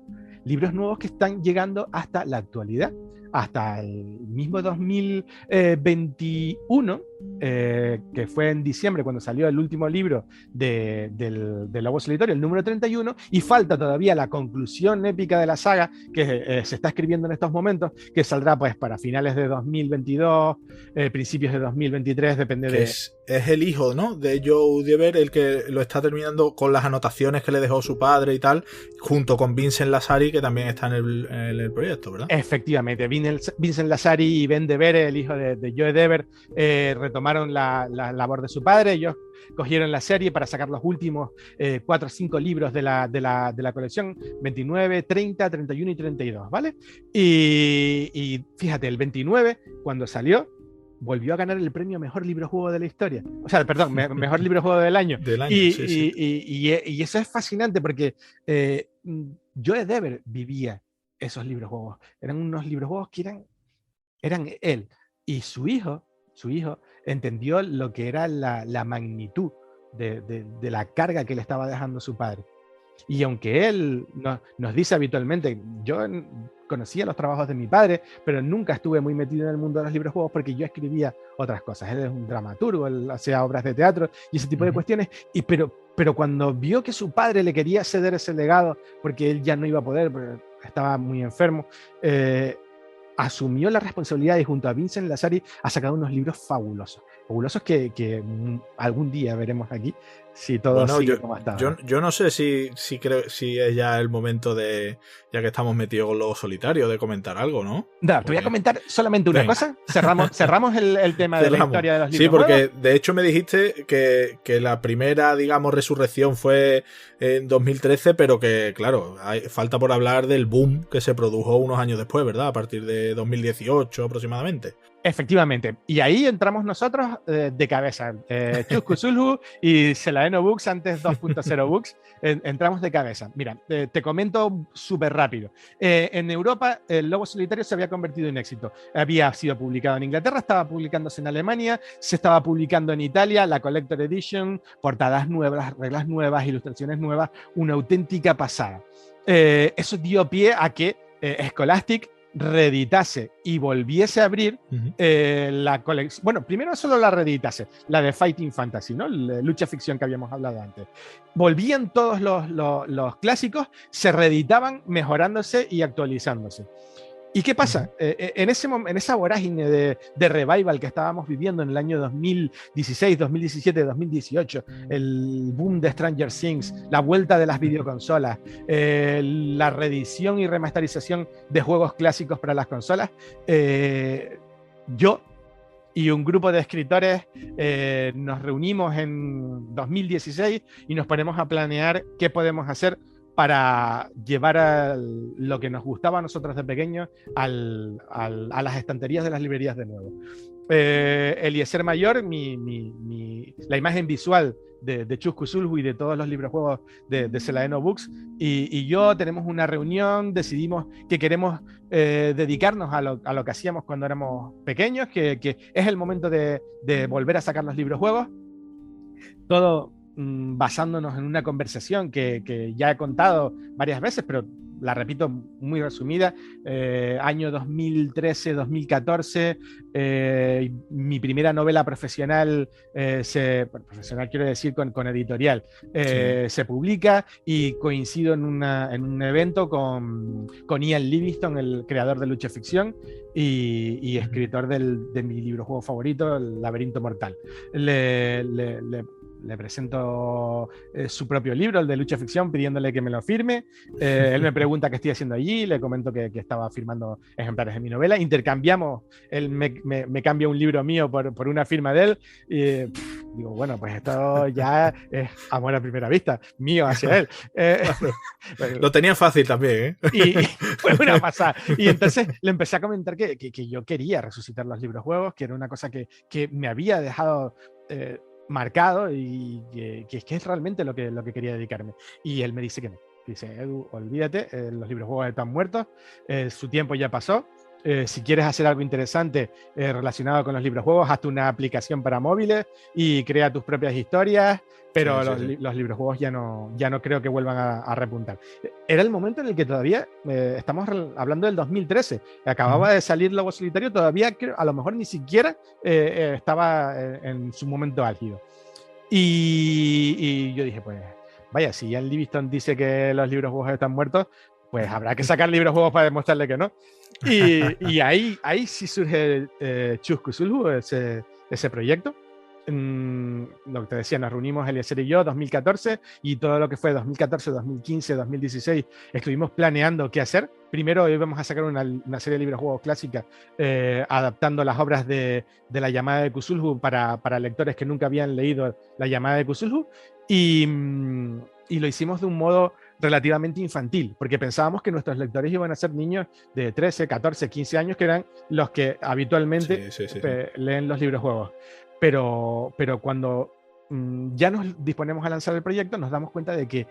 que están llegando hasta la actualidad, hasta el mismo 2021, que fue en diciembre cuando salió el último libro del Lobo Solitario, el número 31, y falta todavía la conclusión épica de la saga que se está escribiendo en estos momentos, que saldrá pues para finales de 2022, principios de 2023, depende de... Es el hijo, ¿no?, de Joe Dever el que lo está terminando con las anotaciones que le dejó su padre y tal, junto con Vincent Lazzari, que también está en el proyecto, ¿verdad? Efectivamente, Vincent Lazzari y Ben Dever, el hijo de Joe Dever, retomaron la labor de su padre. Ellos cogieron la serie para sacar los últimos 4 o 5 libros de la colección, 29, 30, 31 y 32, ¿vale? Y fíjate, el 29, cuando salió, volvió a ganar el premio Mejor Libro Juego de la historia. O sea, perdón, Mejor Libro Juego del año. Y eso es fascinante porque Joe Dever vivía esos libros juegos. Eran unos libros juegos que eran él. Y su hijo entendió lo que era la magnitud de la carga que le estaba dejando su padre. Y aunque él nos dice habitualmente, yo conocía los trabajos de mi padre, pero nunca estuve muy metido en el mundo de los libros juegos porque yo escribía otras cosas. Él es un dramaturgo, él hacía obras de teatro y ese tipo de cuestiones, pero cuando vio que su padre le quería ceder ese legado porque él ya no iba a poder, estaba muy enfermo, asumió la responsabilidad y junto a Vincent Lazzari ha sacado unos libros fabulosos que algún día veremos aquí si todo sigue como hasta ahora. Yo no sé si es ya el momento de, ya que estamos metidos con Lobo Solitario, de comentar algo, ¿no? Te voy a comentar solamente una cosa. Cerramos el tema de la historia de los libros. Sí, porque de hecho me dijiste que la primera, digamos, resurrección fue en 2013, pero que, claro, falta por hablar del boom que se produjo unos años después, ¿verdad? A partir de 2018 aproximadamente. Efectivamente. Y ahí entramos nosotros de cabeza. Chusku Sulhu y Selaeno Books, antes 2.0 Books, entramos de cabeza. Mira, te comento súper rápido. En Europa, el Lobo Solitario se había convertido en éxito. Había sido publicado en Inglaterra, estaba publicándose en Alemania, se estaba publicando en Italia, la Collector Edition, portadas nuevas, reglas nuevas, ilustraciones nuevas, una auténtica pasada. Eso dio pie a que Scholastic reeditase y volviese a abrir la colección. Bueno, primero solo la reeditase, la de Fighting Fantasy, ¿no? La lucha ficción que habíamos hablado antes. Volvían todos los clásicos, se reeditaban mejorándose y actualizándose. ¿Y qué pasa? En esa vorágine de revival que estábamos viviendo en el año 2016, 2017, 2018, el boom de Stranger Things, la vuelta de las videoconsolas, la reedición y remasterización de juegos clásicos para las consolas, yo y un grupo de escritores nos reunimos en 2016 y nos ponemos a planear qué podemos hacer para llevar lo que nos gustaba a nosotros de pequeños a las estanterías de las librerías de nuevo. Eliezer Mayor, la imagen visual de Chus Cthulhu y de todos los libros juegos de Selaeno Books, y yo tenemos una reunión, decidimos que queremos dedicarnos a lo que hacíamos cuando éramos pequeños, que es el momento de volver a sacar los libros juegos. Todo basándonos en una conversación que ya he contado varias veces, pero la repito muy resumida. Año 2013-2014, mi primera novela profesional, profesional quiero decir con editorial, se publica, y coincido en un evento con Ian Livingstone, el creador de Lucha Ficción y escritor de mi libro juego favorito, El Laberinto Mortal. Le presento su propio libro, el de Lucha Ficción, pidiéndole que me lo firme. Él me pregunta qué estoy haciendo allí, le comento que estaba firmando ejemplares de mi novela, intercambiamos, él me cambia un libro mío por una firma de él, y digo, bueno, pues esto ya es amor a primera vista, mío hacia él. Lo tenía fácil también, ¿eh? Y fue una pasada. Y entonces le empecé a comentar que yo quería resucitar los libros juegos, que era una cosa que me había dejado marcado, y que es realmente lo que quería dedicarme. Y él me dice que no. Dice, Edu, olvídate, los libros juegos están muertos, su tiempo ya pasó. Si quieres hacer algo interesante relacionado con los libros juegos, hazte una aplicación para móviles y crea tus propias historias, pero los libros juegos ya no creo que vuelvan a repuntar. Era el momento en el que todavía, estamos hablando del 2013, acababa de salir Lobo Solitario, todavía a lo mejor ni siquiera estaba en su momento álgido. Y yo dije, pues vaya, si Ian Livingstone dice que los libros juegos están muertos, pues habrá que sacar libros juegos para demostrarle que no. Y ahí sí surge Chus Cthulhu, ese proyecto. Lo que te decía, nos reunimos Eliezer y yo 2014, y todo lo que fue 2014, 2015, 2016 estuvimos planeando qué hacer. Primero íbamos a sacar una serie de libros juegos clásicas, adaptando las obras de La Llamada de Cthulhu para lectores que nunca habían leído La Llamada de Cthulhu, y lo hicimos de un modo relativamente infantil, porque pensábamos que nuestros lectores iban a ser niños de 13, 14, 15 años, que eran los que habitualmente leen los libros juegos. Pero cuando ya nos disponemos a lanzar el proyecto, nos damos cuenta de que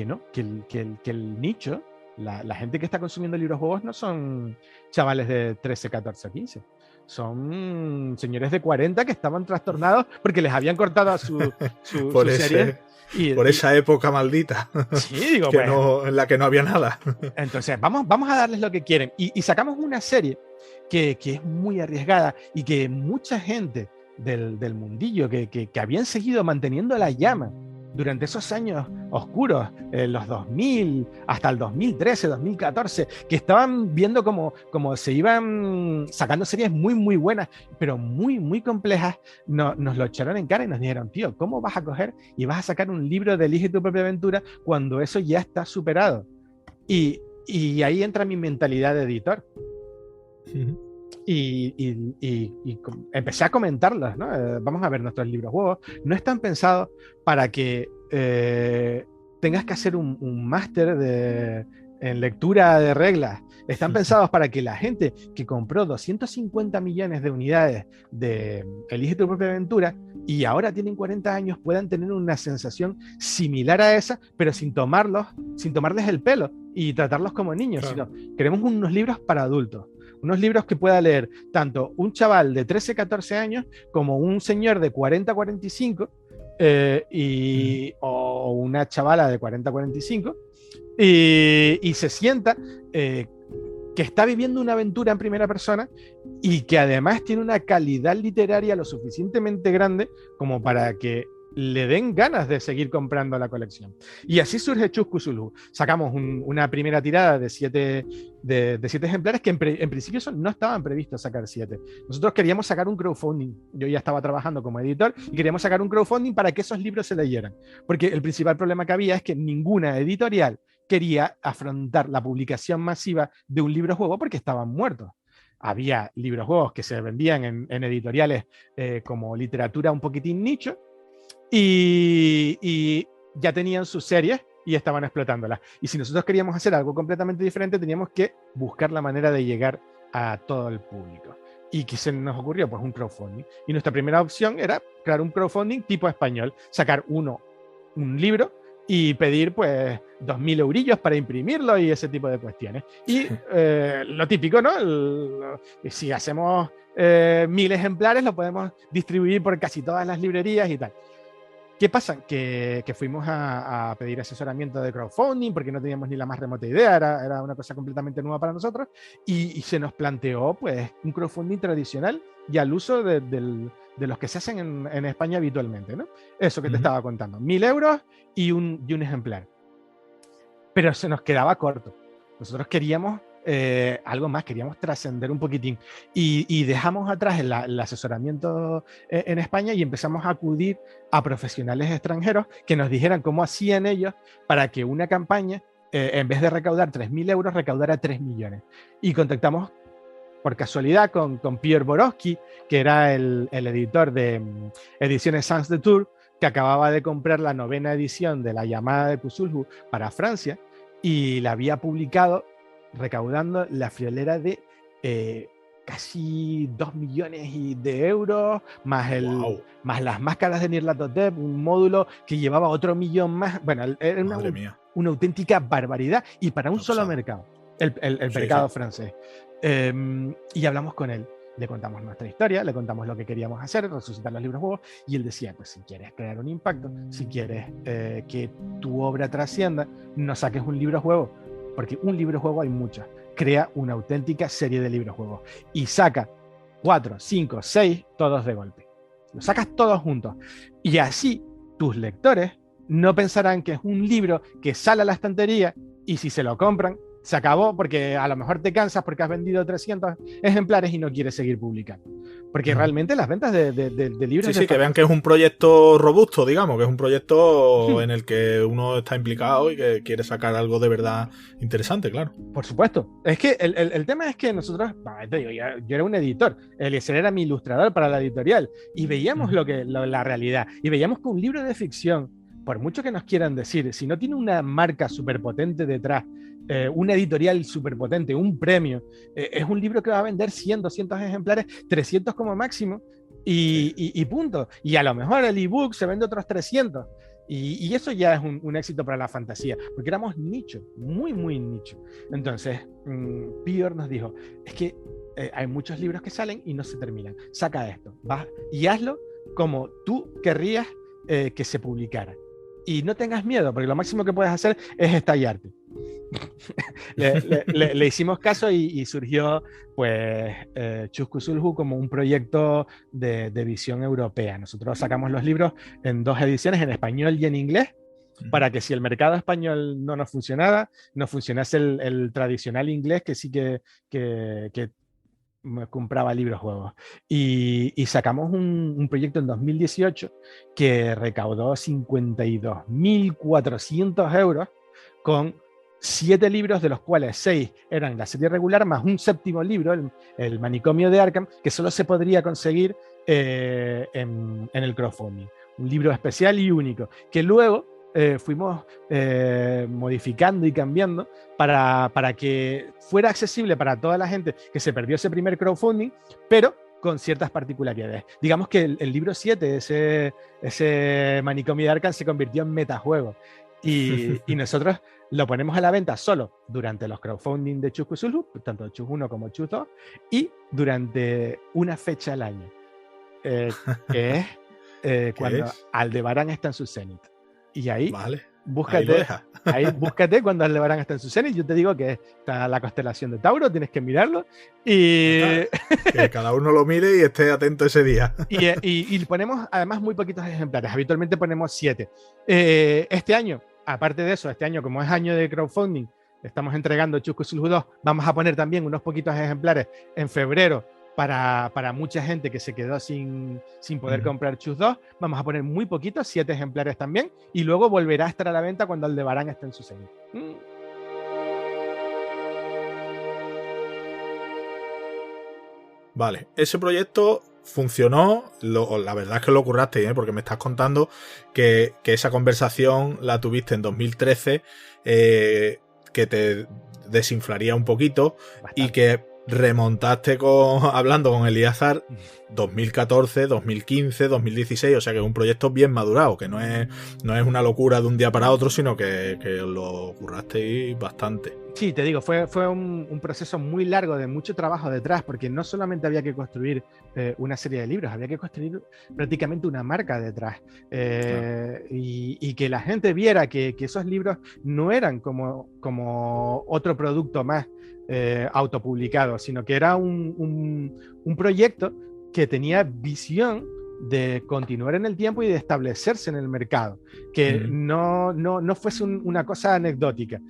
no, que el nicho, la gente que está consumiendo libros juegos, no son chavales de 13, 14 o 15. Son señores de 40 que estaban trastornados porque les habían cortado su serie. Por esa época maldita. Sí, digo, en la que no había nada. Entonces, vamos a darles lo que quieren. Y sacamos una serie que es muy arriesgada, y que mucha gente del mundillo que habían seguido manteniendo la llama durante esos años oscuros, los 2000 hasta el 2013, 2014, que estaban viendo como se iban sacando series muy, muy buenas, pero muy, muy complejas, nos lo echaron en cara y nos dijeron, tío, ¿cómo vas a coger y vas a sacar un libro de Elige tu propia aventura cuando eso ya está superado? Y ahí entra mi mentalidad de editor. Y empecé a comentarlas, ¿no? Vamos a ver, nuestros libros juegos no están pensados para que tengas que hacer un máster en lectura de reglas. Están pensados para que la gente que compró 250 millones de unidades de Elige tu propia aventura y ahora tienen 40 años puedan tener una sensación similar a esa, pero sin tomarles el pelo y tratarlos como niños, sino queremos unos libros para adultos. Unos libros que pueda leer tanto un chaval de 13, 14 años como un señor de 40, 45 o una chavala de 40, 45 y se sienta que está viviendo una aventura en primera persona y que además tiene una calidad literaria lo suficientemente grande como para que le den ganas de seguir comprando la colección. Y así surge Chus Cthulhu. Sacamos una primera tirada de 7 ejemplares que en principio no estaban previstos sacar 7. Nosotros queríamos sacar un crowdfunding. Yo ya estaba trabajando como editor y queríamos sacar un crowdfunding para que esos libros se leyeran. Porque el principal problema que había es que ninguna editorial quería afrontar la publicación masiva de un libro juego porque estaban muertos. Había libros juegos que se vendían en editoriales como literatura un poquitín nicho, y ya tenían sus series y estaban explotándolas. Y si nosotros queríamos hacer algo completamente diferente, teníamos que buscar la manera de llegar a todo el público. ¿Y qué se nos ocurrió? Pues un crowdfunding. Y nuestra primera opción era crear un crowdfunding tipo español, sacar un libro y pedir pues 2.000 eurillos para imprimirlo y ese tipo de cuestiones. Y lo típico, ¿no? Si hacemos 1.000 ejemplares, lo podemos distribuir por casi todas las librerías y tal. ¿Qué pasa? Que fuimos a pedir asesoramiento de crowdfunding porque no teníamos ni la más remota idea, era una cosa completamente nueva para nosotros y se nos planteó pues un crowdfunding tradicional y al uso de los que se hacen en España habitualmente, ¿no? Eso que te estaba contando, 1.000 euros y un ejemplar. Pero se nos quedaba corto. Nosotros queríamos algo más, queríamos trascender un poquitín y dejamos atrás el asesoramiento en España y empezamos a acudir a profesionales extranjeros que nos dijeran cómo hacían ellos para que una campaña, en vez de recaudar 3.000 euros, recaudara 3 millones. Y contactamos por casualidad con Pierre Borowski, que era el editor de Ediciones Sans de Tours, que acababa de comprar la 9ª edición de La llamada de Cthulhu para Francia y la había publicado recaudando la friolera de casi 2 millones de euros, más, más las máscaras de Nyarlathotep, un módulo que llevaba otro millón más. Bueno, era una auténtica barbaridad y para un solo mercado, el mercado francés. Y hablamos con él. Le contamos nuestra historia, le contamos lo que queríamos hacer, resucitar los libros juegos, y él decía, pues si quieres crear un impacto, si quieres que tu obra trascienda, no saques un libro juego, porque un libro juego hay muchos. Crea una auténtica serie de libros juegos y saca 4, 5, 6, todos de golpe. Los sacas todos juntos. Y así tus lectores no pensarán que es un libro que sale a la estantería y si se lo compran, se acabó porque a lo mejor te cansas porque has vendido 300 ejemplares y no quieres seguir publicando. Porque realmente las ventas de libros... Sí, que vean que es un proyecto robusto, digamos, que es un proyecto en el que uno está implicado y que quiere sacar algo de verdad interesante, claro. Por supuesto. Es que el tema es que nosotros... Te digo, yo era un editor, Eliezer era mi ilustrador para la editorial y veíamos la realidad. Y veíamos que un libro de ficción, por mucho que nos quieran decir, si no tiene una marca superpotente detrás, una editorial superpotente, un premio, es un libro que va a vender 100, 200 ejemplares, 300 como máximo y punto. Y a lo mejor el ebook se vende otros 300 y eso ya es un éxito para la fantasía, porque éramos nicho, muy, muy nicho. Entonces, Pior nos dijo, es que hay muchos libros que salen y no se terminan. Saca esto, vas y hazlo como tú querrías que se publicara. Y no tengas miedo, porque lo máximo que puedes hacer es estallarte. le hicimos caso y surgió pues Chus Cthulhu como un proyecto de visión europea. Nosotros sacamos los libros en 2 ediciones, en español y en inglés, para que si el mercado español no nos funcionaba, nos funcionase el tradicional inglés, que sí que compraba libros juegos. Y sacamos un proyecto en 2018 que recaudó 52.400 euros con 7 libros, de los cuales 6 eran la serie regular, más un 7º libro, el Manicomio de Arkham, que solo se podría conseguir en el crowdfunding. Un libro especial y único, que luego fuimos modificando y cambiando para que fuera accesible para toda la gente que se perdió ese primer crowdfunding, pero con ciertas particularidades. Digamos que el libro 7, ese Manicomio de Arkham, se convirtió en metajuego. Y nosotros lo ponemos a la venta solo durante los crowdfunding de Chus Cthulhu, tanto Chus 1 como Chus 2, y durante una fecha al año, que es cuando Aldebarán está en su cenit. Y ahí, búscate cuando Aldebarán está en su cenit. Yo te digo que está la constelación de Tauro, tienes que mirarlo. Y que cada uno lo mire y esté atento ese día. y ponemos además muy poquitos ejemplares. Habitualmente ponemos 7. Este año, aparte de eso, este año, como es año de crowdfunding, estamos entregando Chus Cthulhu 2. Vamos a poner también unos poquitos ejemplares en febrero para mucha gente que se quedó sin poder comprar Chus 2. Vamos a poner muy poquitos, 7 ejemplares también, y luego volverá a estar a la venta cuando Aldebarán esté en su cenit. Vale, ese proyecto funcionó, la verdad es que lo curraste, porque me estás contando que esa conversación la tuviste en 2013, que te desinflaría un poquito. Bastante. Y que remontaste hablando con Elíazar 2014, 2015, 2016, o sea que es un proyecto bien madurado, que no es una locura de un día para otro, sino que lo currasteis bastante. Sí, te digo, fue un proceso muy largo de mucho trabajo detrás, porque no solamente había que construir una serie de libros, había que construir prácticamente una marca detrás. Claro. Y que la gente viera que esos libros no eran como otro producto más autopublicado, sino que era un proyecto que tenía visión de continuar en el tiempo y de establecerse en el mercado, que no fuese una cosa anecdótica,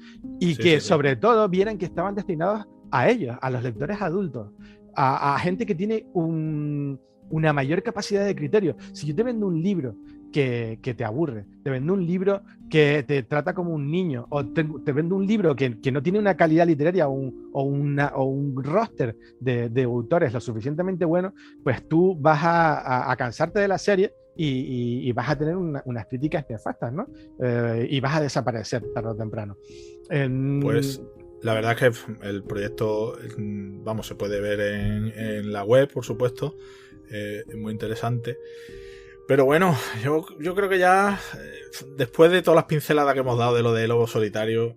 y que sobre todo vieran que estaban destinados a ellos, a los lectores adultos, a gente que tiene una mayor capacidad de criterio. Si yo te vendo un libro que te aburre, te vendo un libro que te trata como un niño, o te vendo un libro que no tiene una calidad literaria o un roster de autores lo suficientemente bueno, pues tú vas a cansarte de la serie y vas a tener unas críticas nefastas, ¿no? Y vas a desaparecer tarde o temprano. Pues la verdad es que el proyecto, vamos, se puede ver en la web, por supuesto, es muy interesante. Pero bueno, yo creo que ya, después de todas las pinceladas que hemos dado de lo de Lobo Solitario,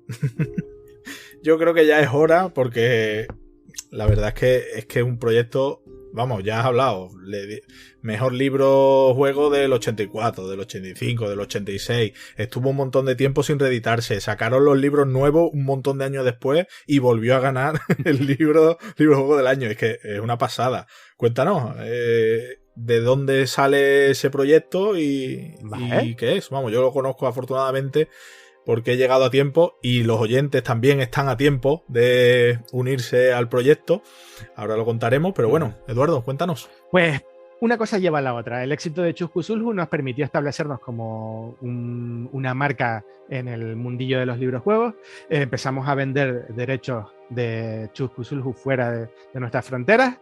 yo creo que ya es hora, porque la verdad es que es un proyecto, vamos, ya has hablado, mejor libro juego del 84, del 85, del 86, estuvo un montón de tiempo sin reeditarse, sacaron los libros nuevos un montón de años después y volvió a ganar el libro juego del año. Es que es una pasada. Cuéntanos, ¿de dónde sale ese proyecto y qué es? Vamos, yo lo conozco afortunadamente porque he llegado a tiempo y los oyentes también están a tiempo de unirse al proyecto. Ahora lo contaremos, pero bueno, Eduardo, cuéntanos. Pues una cosa lleva a la otra. El éxito de Chus Cthulhu nos permitió establecernos como una marca en el mundillo de los librojuegos. Empezamos a vender derechos de Chus Cthulhu fuera de nuestras fronteras,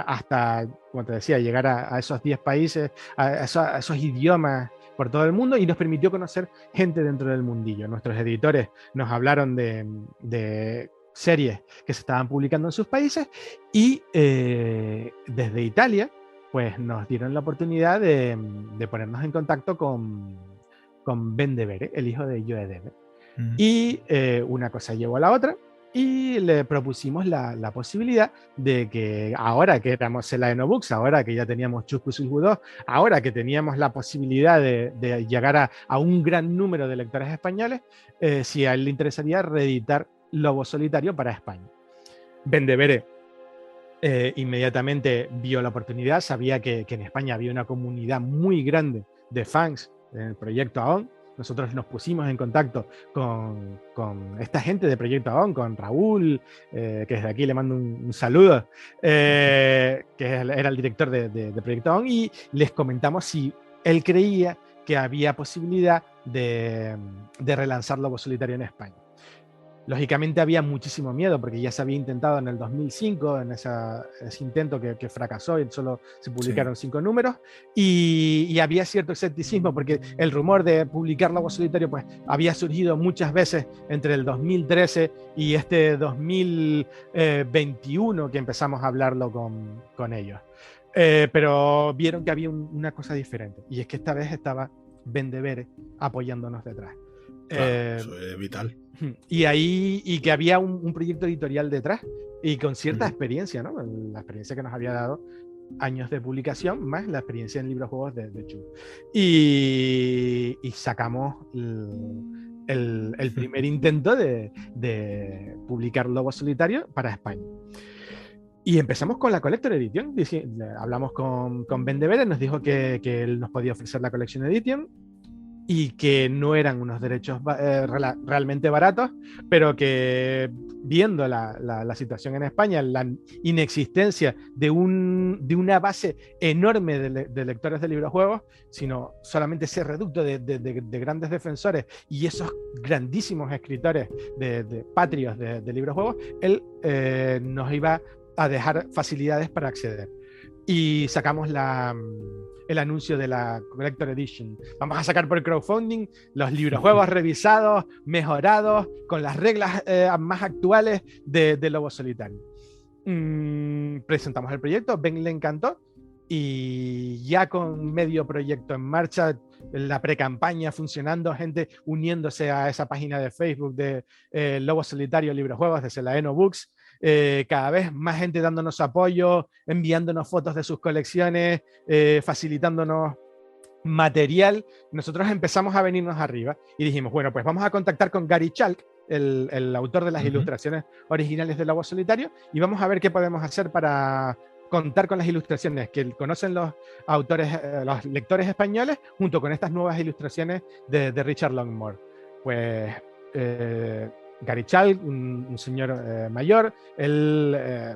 hasta, como te decía, llegar a esos 10 países, a esos idiomas por todo el mundo, y nos permitió conocer gente dentro del mundillo. Nuestros editores nos hablaron de series que se estaban publicando en sus países, y desde Italia pues nos dieron la oportunidad de ponernos en contacto con Vendevere, el hijo de Joe Debe. Y una cosa llevó a la otra, y le propusimos la posibilidad de que, ahora que éramos en la Enobooks, ahora que ya teníamos Chus Cthulhu 2, ahora que teníamos la posibilidad de llegar a un gran número de lectores españoles, si a él le interesaría reeditar Lobo Solitario para España. Vendevere inmediatamente vio la oportunidad, sabía que en España había una comunidad muy grande de fans en el proyecto AON. Nosotros nos pusimos en contacto con esta gente de Proyecto AON, con Raúl, que desde aquí le mando un saludo, que era el director de Proyecto AON, y les comentamos si él creía que había posibilidad de relanzar Lobo Solitario en España. Lógicamente había muchísimo miedo, porque ya se había intentado en el 2005, en ese intento que fracasó y solo se publicaron 5 números, y había cierto escepticismo, porque el rumor de publicar Lobo Solitario pues había surgido muchas veces entre el 2013 y este 2021 que empezamos a hablarlo con ellos. Pero vieron que había una cosa diferente, y es que esta vez estaba Vendevere apoyándonos detrás. Claro, eso es vital. Y que había un proyecto editorial detrás, y con cierta experiencia, ¿no? La experiencia que nos había dado años de publicación, más la experiencia en librojuegos de Chus. Y sacamos el primer intento de publicar Lobo Solitario para España. Y empezamos con la Collector Edition. Hablamos con Vendevere, nos dijo que él nos podía ofrecer la Collection Edition, y que no eran unos derechos realmente baratos, pero que, viendo la situación en España, la inexistencia de una base enorme de lectores de librojuegos, sino solamente ese reducto de grandes defensores y esos grandísimos escritores patrios de librojuegos, él nos iba a dejar facilidades para acceder. y sacamos el anuncio de la Collector Edition. Vamos a sacar por crowdfunding los librojuegos revisados, mejorados, con las reglas más actuales de Lobo Solitario. Presentamos el proyecto, Ben le encantó, y ya con medio proyecto en marcha, la pre-campaña funcionando, gente uniéndose a esa página de Facebook de Lobo Solitario Librojuegos desde la Eno Books, cada vez más gente dándonos apoyo, enviándonos fotos de sus colecciones, facilitándonos material. Nosotros empezamos a venirnos arriba y dijimos, bueno, pues vamos a contactar con Gary Chalk, el autor de las ilustraciones originales de Lobo Solitario, y vamos a ver qué podemos hacer para contar con las ilustraciones que conocen los autores, los lectores españoles, junto con estas nuevas ilustraciones de Richard Longmore. Pues Gary Chalk, un señor mayor, él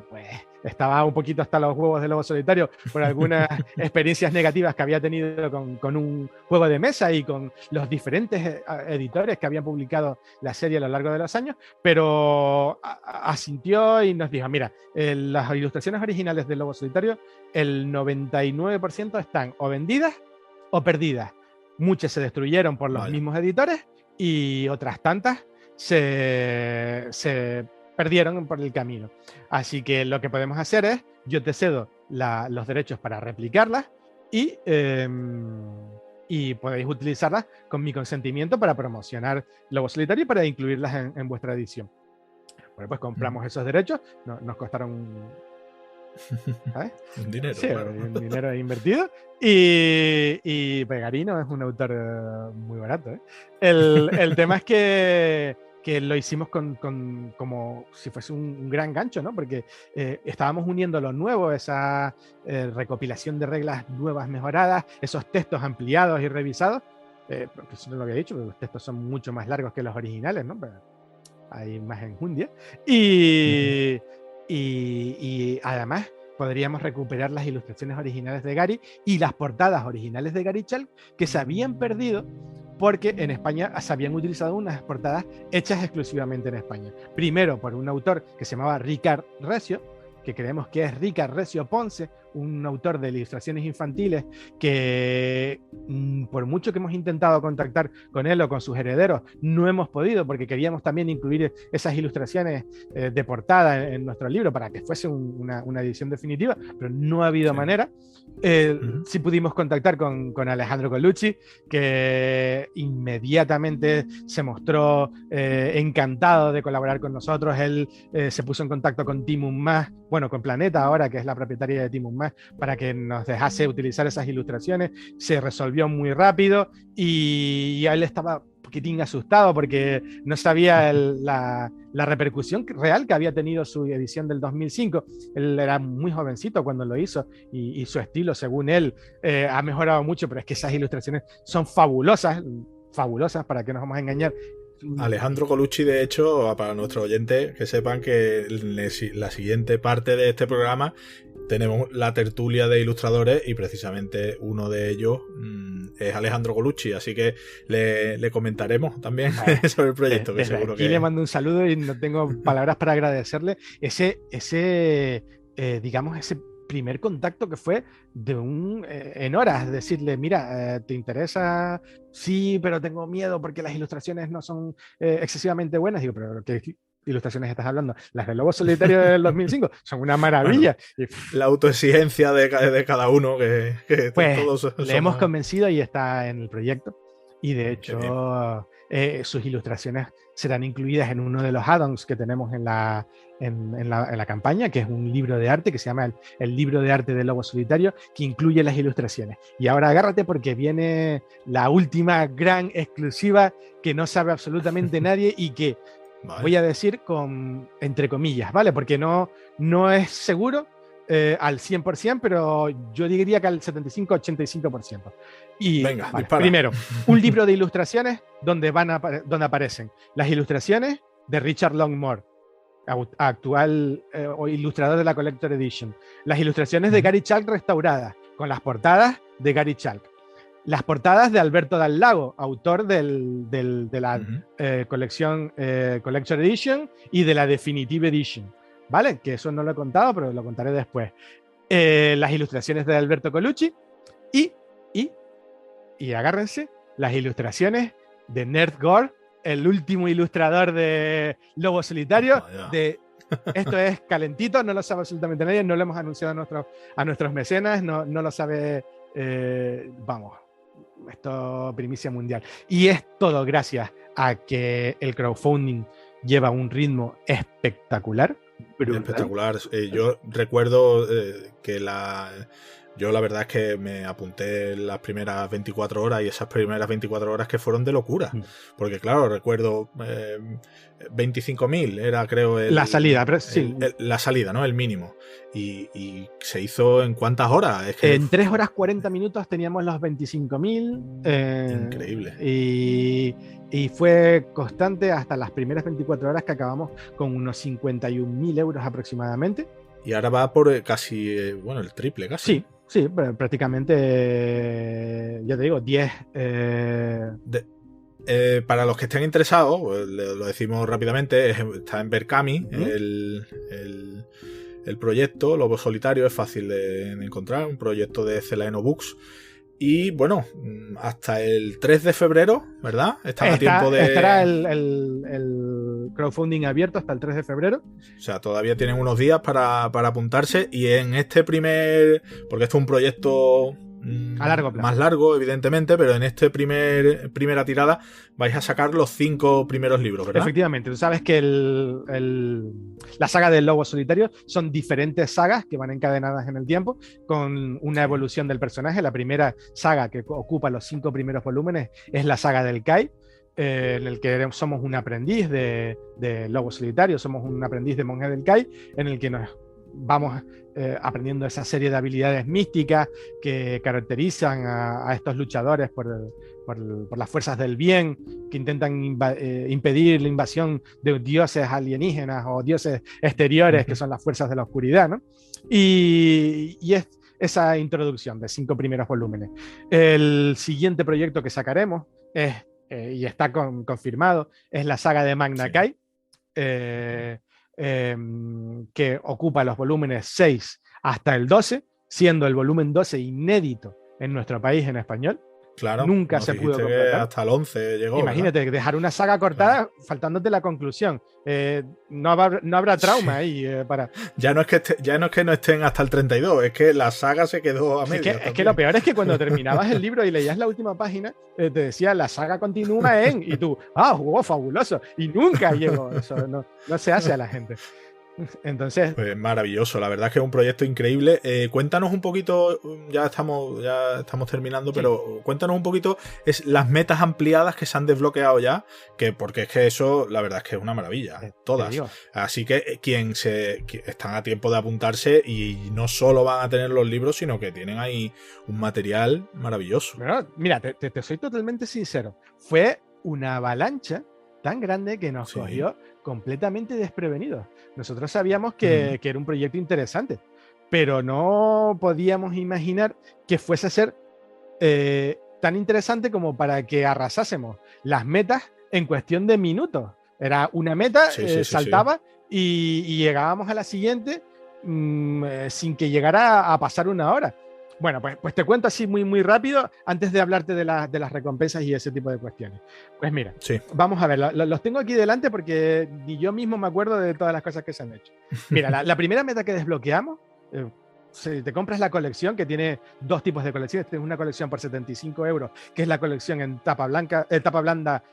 pues estaba un poquito hasta los huevos de Lobo Solitario por algunas experiencias negativas que había tenido con un juego de mesa y con los diferentes editores que habían publicado la serie a lo largo de los años, pero asintió y nos dijo, mira, las ilustraciones originales de Lobo Solitario, el 99% están o vendidas o perdidas. Muchas se destruyeron por los mismos editores y otras tantas se perdieron por el camino. Así que lo que podemos hacer es, yo te cedo los derechos para replicarlas y podéis utilizarlas con mi consentimiento para promocionar Lobo Solitario y para incluirlas en vuestra edición. Bueno, pues compramos esos derechos, nos costaron ¿sabes? Un dinero. Sí, claro. un dinero invertido. Y Pegarino es un autor muy barato, ¿eh? El tema es que lo hicimos como si fuese un gran gancho, ¿no? Porque estábamos uniendo lo nuevo, esa recopilación de reglas nuevas mejoradas, esos textos ampliados y revisados, porque eso no lo había dicho, pero los textos son mucho más largos que los originales, ¿no? Pero hay más enjundia. Y además podríamos recuperar las ilustraciones originales de Gary y las portadas originales de Gary Chalk que se habían perdido porque en España se habían utilizado unas portadas hechas exclusivamente en España. Primero por un autor que se llamaba Ricard Recio, que creemos que es Ricard Recio Ponce, un autor de ilustraciones infantiles que por mucho que hemos intentado contactar con él o con sus herederos, no hemos podido porque queríamos también incluir esas ilustraciones de portada en nuestro libro para que fuese una edición definitiva, pero no ha habido manera. Sí pudimos contactar con Alejandro Colucci, que inmediatamente se mostró encantado de colaborar con nosotros. Él se puso en contacto con Timum Más, bueno, con Planeta ahora, que es la propietaria de Timum Más, para que nos dejase utilizar esas ilustraciones. Se resolvió muy rápido y él estaba un poquitín asustado porque no sabía la repercusión real que había tenido su edición del 2005. Él era muy jovencito cuando lo hizo y su estilo, según él, ha mejorado mucho, pero es que esas ilustraciones son fabulosas, para que nos vamos a engañar. Alejandro Colucci, de hecho, para nuestros oyentes, que sepan que la siguiente parte de este programa tenemos la tertulia de ilustradores y precisamente uno de ellos es Alejandro Colucci, así que le comentaremos también sobre el proyecto. Que seguro aquí que le mando un saludo y no tengo palabras para agradecerle digamos, ese primer contacto que fue en horas, decirle, mira, ¿te interesa? Sí, pero tengo miedo porque las ilustraciones no son excesivamente buenas. Digo, pero ¿qué ilustraciones estás hablando? Las del Lobo Solitario del 2005 son una maravilla. Bueno, la autoexigencia de cada uno que pues, todos le hemos convencido y está en el proyecto. Y de hecho, sus ilustraciones serán incluidas en uno de los add-ons que tenemos en la campaña, que es un libro de arte que se llama el libro de arte del Lobo Solitario, que incluye las ilustraciones. Y ahora agárrate porque viene la última gran exclusiva que no sabe absolutamente nadie y que voy a decir entre comillas, ¿vale? Porque no es seguro al 100%, pero yo diría que al 75-85%. Y venga, primero, un libro de ilustraciones donde aparecen las ilustraciones de Richard Longmore, actual ilustrador de la Collector Edition, las ilustraciones de Gary Chalk restauradas, con las portadas de Gary Chalk, las portadas de Alberto Dal Lago, autor de la colección Collector Edition y de la Definitive Edition, ¿vale? Que eso no lo he contado, pero lo contaré después. las ilustraciones de Alberto Colucci y, y agárrense, las ilustraciones de Nerd Gore, el último ilustrador de Lobo Solitario. Esto es calentito, no lo sabe absolutamente nadie, no lo hemos anunciado a nuestros mecenas, no lo sabe, vamos, esto primicia mundial. Y es todo gracias a que el crowdfunding lleva un ritmo espectacular. Brutal. Espectacular. Yo recuerdo que yo la verdad es que me apunté las primeras 24 horas y esas primeras 24 horas que fueron de locura. Porque claro, recuerdo 25.000 era creo la salida, pero sí. La salida, ¿no? El mínimo. Y se hizo ¿en cuántas horas? Es que en 3 horas 40 minutos teníamos los 25.000. Increíble. Y fue constante hasta las primeras 24 horas que acabamos con unos 51.000 euros aproximadamente. Y ahora va por casi, el triple casi. Sí, prácticamente, ya te digo, 10. Para los que estén interesados, pues, lo decimos rápidamente, está en Berkami, el proyecto Lobo Solitario, es fácil de encontrar, un proyecto de Celaeno Books. Y bueno, hasta el 3 de febrero, ¿verdad? Estará el crowdfunding abierto hasta el 3 de febrero. O sea, todavía tienen unos días para apuntarse. Y en este porque esto es un proyecto a largo plazo, más largo, evidentemente, pero en este primera tirada vais a sacar los 5 primeros libros, ¿verdad? Efectivamente, tú sabes que la saga del Lobo Solitario son diferentes sagas que van encadenadas en el tiempo con una evolución del personaje. La primera saga que ocupa los 5 primeros volúmenes es la saga del Kai, en el que somos un aprendiz de Lobo Solitario, somos un aprendiz de monje del Kai, en el que nos vamos aprendiendo esa serie de habilidades místicas que caracterizan a estos luchadores por las fuerzas del bien, que intentan impedir la invasión de dioses alienígenas o dioses exteriores, que son las fuerzas de la oscuridad, ¿no? Y es esa introducción de 5 primeros volúmenes. El siguiente proyecto que sacaremos y está confirmado, es la saga de Magna Kai, que ocupa los volúmenes 6 hasta el 12, siendo el volumen 12 inédito en nuestro país en español. Claro, nunca se pudo completar. Hasta el 11 llegó. Imagínate, ¿verdad? Dejar una saga cortada, faltándote la conclusión. No habrá trauma ahí para. Ya no es que no estén hasta el 32, es que la saga se quedó a medio. Es que lo peor es que cuando terminabas el libro y leías la última página, te decía la saga continúa en. Y tú, jugó fabuloso. Y nunca llegó. Eso no se hace a la gente. Entonces, pues maravilloso, la verdad es que es un proyecto increíble. Cuéntanos un poquito, ya estamos terminando, sí. Pero cuéntanos un poquito las metas ampliadas que se han desbloqueado ya, porque es que eso, la verdad es que es una maravilla, todas. Así que que están a tiempo de apuntarse y no solo van a tener los libros, sino que tienen ahí un material maravilloso. Pero, mira, te soy totalmente sincero, fue una avalancha tan grande que nos cogió completamente desprevenidos. Nosotros sabíamos que era un proyecto interesante, pero no podíamos imaginar que fuese a ser tan interesante como para que arrasásemos las metas en cuestión de minutos. Era una meta, saltaba y llegábamos a la siguiente sin que llegara a pasar una hora. Bueno, pues te cuento así muy, muy rápido antes de hablarte de las recompensas y ese tipo de cuestiones. Pues mira, vamos a ver, los tengo aquí delante porque ni yo mismo me acuerdo de todas las cosas que se han hecho. Mira, la primera meta que desbloqueamos, si te compras la colección, que tiene 2 tipos de colecciones, tienes una colección por 75 €, que es la colección en tapa blanda,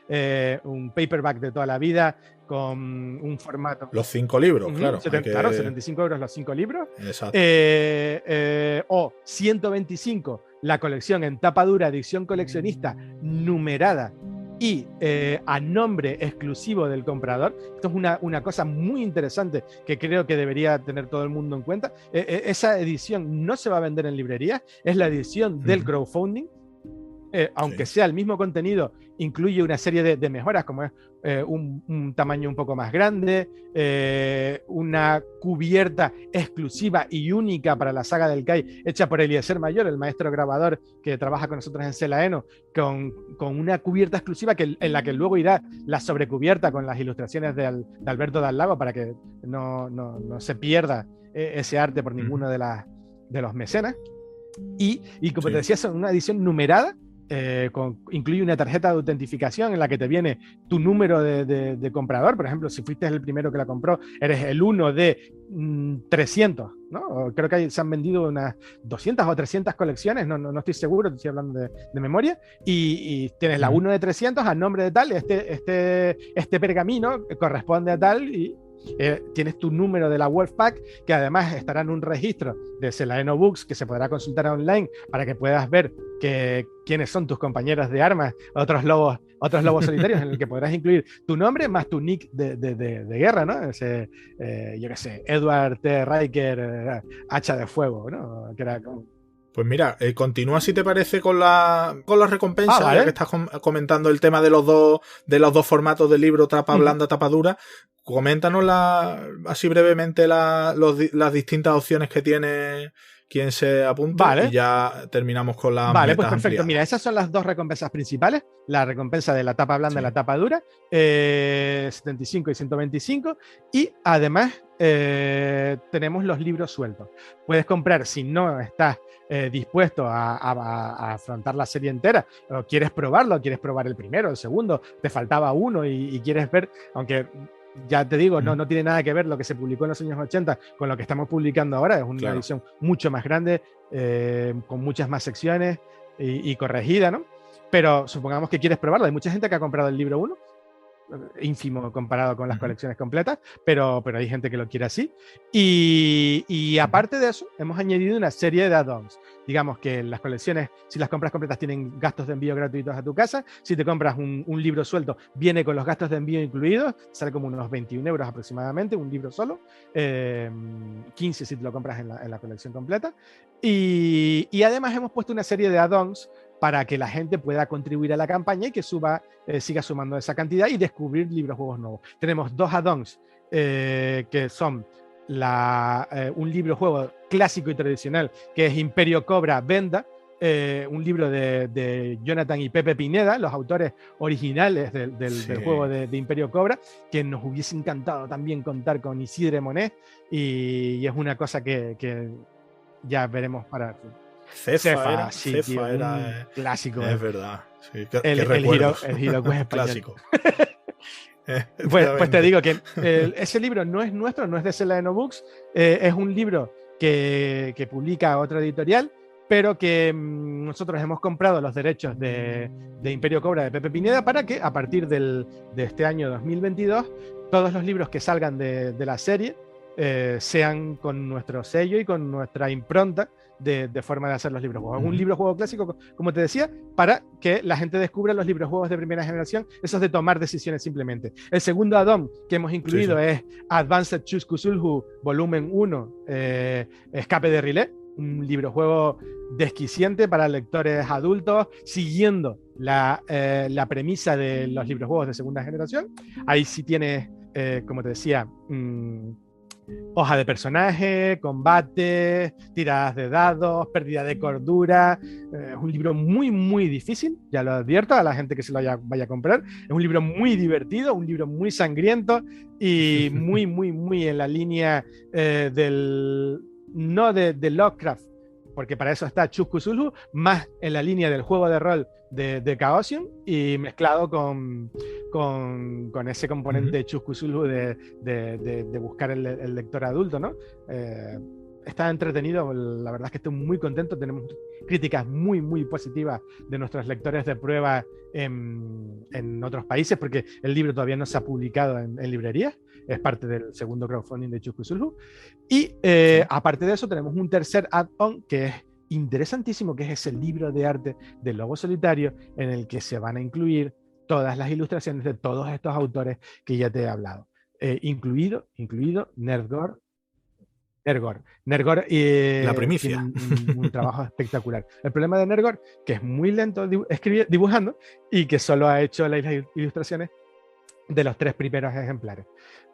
un paperback de toda la vida, con un formato. Los 5 libros, claro. Claro, 75 € los 5 libros. Exacto. O 125, la colección en tapa dura, edición coleccionista, numerada y a nombre exclusivo del comprador. Esto es una cosa muy interesante que creo que debería tener todo el mundo en cuenta. Esa edición no se va a vender en librerías, es la edición del crowdfunding. Aunque sea el mismo contenido, incluye una serie de mejoras, como es un tamaño un poco más grande, una cubierta exclusiva y única para la saga del Kai, hecha por Eliezer Mayor, el maestro grabador que trabaja con nosotros en Celaeno, con una cubierta exclusiva en la que luego irá la sobrecubierta con las ilustraciones de Alberto Dal Lago, para que no se pierda ese arte por ninguna de de los mecenas. Y como te decía, son una edición numerada. Incluye una tarjeta de autentificación en la que te viene tu número de comprador. Por ejemplo, si fuiste el primero que la compró, eres el 1 de 300, ¿no? Creo que se han vendido unas 200 o 300 colecciones, no estoy seguro, estoy hablando de memoria, y tienes la 1 de 300 a nombre de tal, este pergamino corresponde a tal, y tienes tu número de la Wolfpack, que además estará en un registro de Selaeno Books que se podrá consultar online para que puedas ver quiénes son tus compañeros de armas, otros lobos solitarios, en el que podrás incluir tu nombre más tu nick de guerra, ¿no? Ese, yo qué sé, Edward T. Riker, hacha de fuego, ¿no? Que era como... Pues mira, continúa si te parece con las recompensas, ¿vale? Ya que estás comentando el tema de los dos formatos de libro, tapa blanda, tapa dura. Coméntanos así brevemente las distintas opciones que tiene quien se apunte, vale. Y ya terminamos con las Vale, metas pues perfecto. ampliadas. Mira, esas son las dos recompensas principales. La recompensa de la tapa blanda y la tapa dura, 75 y 125. Y además tenemos los libros sueltos. Puedes comprar, si no estás dispuesto a afrontar la serie entera, o quieres probarlo, quieres probar el primero, el segundo, te faltaba uno y quieres ver, aunque... Ya te digo, no tiene nada que ver lo que se publicó en los años 80 con lo que estamos publicando ahora. Es una edición mucho más grande, con muchas más secciones y corregida, ¿no? Pero supongamos que quieres probarlo. Hay mucha gente que ha comprado el libro 1, ínfimo comparado con las colecciones completas, pero hay gente que lo quiere así. Y aparte de eso, hemos añadido una serie de add-ons. Digamos que las colecciones, si las compras completas, tienen gastos de envío gratuitos a tu casa. Si te compras un libro suelto, viene con los gastos de envío incluidos. Sale como unos 21 euros aproximadamente, un libro solo. 15 si te lo compras en la colección completa. Y además hemos puesto una serie de add-ons para que la gente pueda contribuir a la campaña y que siga sumando esa cantidad y descubrir libros juegos nuevos. Tenemos dos add-ons que son un libro juego clásico y tradicional, que es Imperio Cobra Venda, un libro de Jonathan y Pepe Pineda, los autores originales del juego de Imperio Cobra, que nos hubiese encantado también contar con Isidre Monet, y es una cosa que ya veremos para... Cefa tío, era clásico. Es verdad. Sí, el Hero español. Clásico. Pues te digo que ese libro no es nuestro, no es de Selaeno Books, es un libro que publica otra editorial, pero que nosotros hemos comprado los derechos de Imperio Cobra de Pepe Pineda para que a partir de este año 2022 todos los libros que salgan de la serie sean con nuestro sello y con nuestra impronta de forma de hacer los libros juegos. Un libro juego clásico, como te decía, para que la gente descubra los libros juegos de primera generación, esos de tomar decisiones simplemente. El segundo add-on que hemos incluido es Advanced Chus Cthulhu Volumen 1, Escape de Rilé, un libro juego desquiciante para lectores adultos, siguiendo la premisa de los libros juegos de segunda generación. Ahí sí tienes, como te decía, hoja de personaje, combate, tiradas de dados, pérdida de cordura. Es un libro muy, muy difícil, ya lo advierto a la gente que se lo vaya a comprar. Es un libro muy divertido, un libro muy sangriento y muy, muy, muy en la línea no de Lovecraft, porque para eso está Chus Cthulhu, más en la línea del juego de rol de Chaosium y mezclado con ese componente de Chus Cthulhu de buscar el lector adulto, ¿no? Está entretenido, la verdad es que estoy muy contento, tenemos críticas muy, muy positivas de nuestros lectores de prueba en otros países, porque el libro todavía no se ha publicado en librerías, es parte del segundo crowdfunding de Chus Cthulhu. Y aparte de eso tenemos un tercer add-on que es interesantísimo, que es ese libro de arte del Lobo Solitario, en el que se van a incluir todas las ilustraciones de todos estos autores que ya te he hablado, incluido Nerdgore, la primicia. un trabajo espectacular. El problema de Nerdgore, que es muy lento dibujando y que solo ha hecho las ilustraciones de los 3 primeros ejemplares.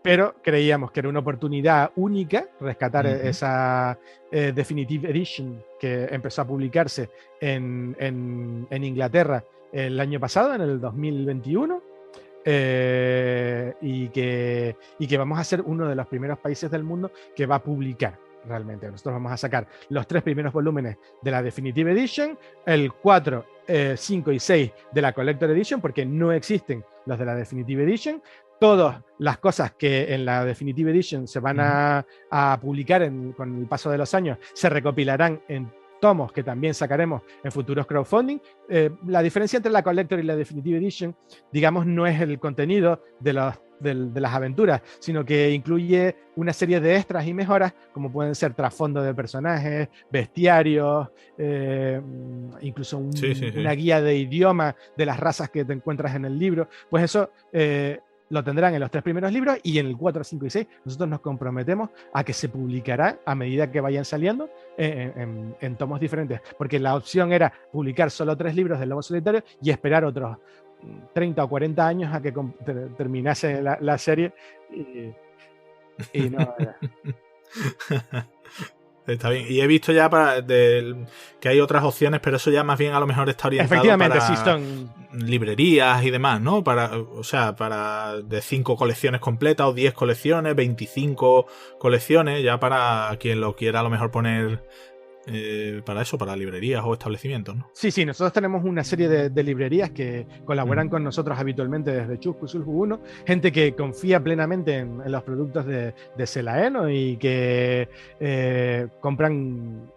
Pero creíamos que era una oportunidad única rescatar esa Definitive Edition que empezó a publicarse en Inglaterra el año pasado, en el 2021, y que vamos a ser uno de los primeros países del mundo que va a publicar realmente. Nosotros vamos a sacar los 3 primeros volúmenes de la Definitive Edition, el 4, 5 y 6 de la Collector Edition, porque no existen los de la Definitive Edition. Todas las cosas que en la Definitive Edition se van a publicar con el paso de los años se recopilarán en tomos que también sacaremos en futuros crowdfunding. La diferencia entre la Collector y la Definitive Edition, digamos, no es el contenido de las aventuras, sino que incluye una serie de extras y mejoras, como pueden ser trasfondo de personajes, bestiarios, incluso una guía de idioma de las razas que te encuentras en el libro. Pues eso lo tendrán en los 3 primeros libros, y en el 4, 5 y 6 nosotros nos comprometemos a que se publicará a medida que vayan saliendo en tomos diferentes, porque la opción era publicar solo 3 libros del Lobo Solitario y esperar otros 30 o 40 años a que terminase la serie y no era. Está bien. Y he visto ya que hay otras opciones, pero eso ya más bien a lo mejor está orientado efectivamente, para sí, son librerías y demás, ¿no? Para de 5 colecciones completas o 10 colecciones, 25 colecciones, ya para quien lo quiera a lo mejor poner para eso, para librerías o establecimientos, ¿no? Sí, nosotros tenemos una serie de librerías que colaboran con nosotros habitualmente desde Chusco Sulhu 1, gente que confía plenamente en los productos de Selaeno y que compran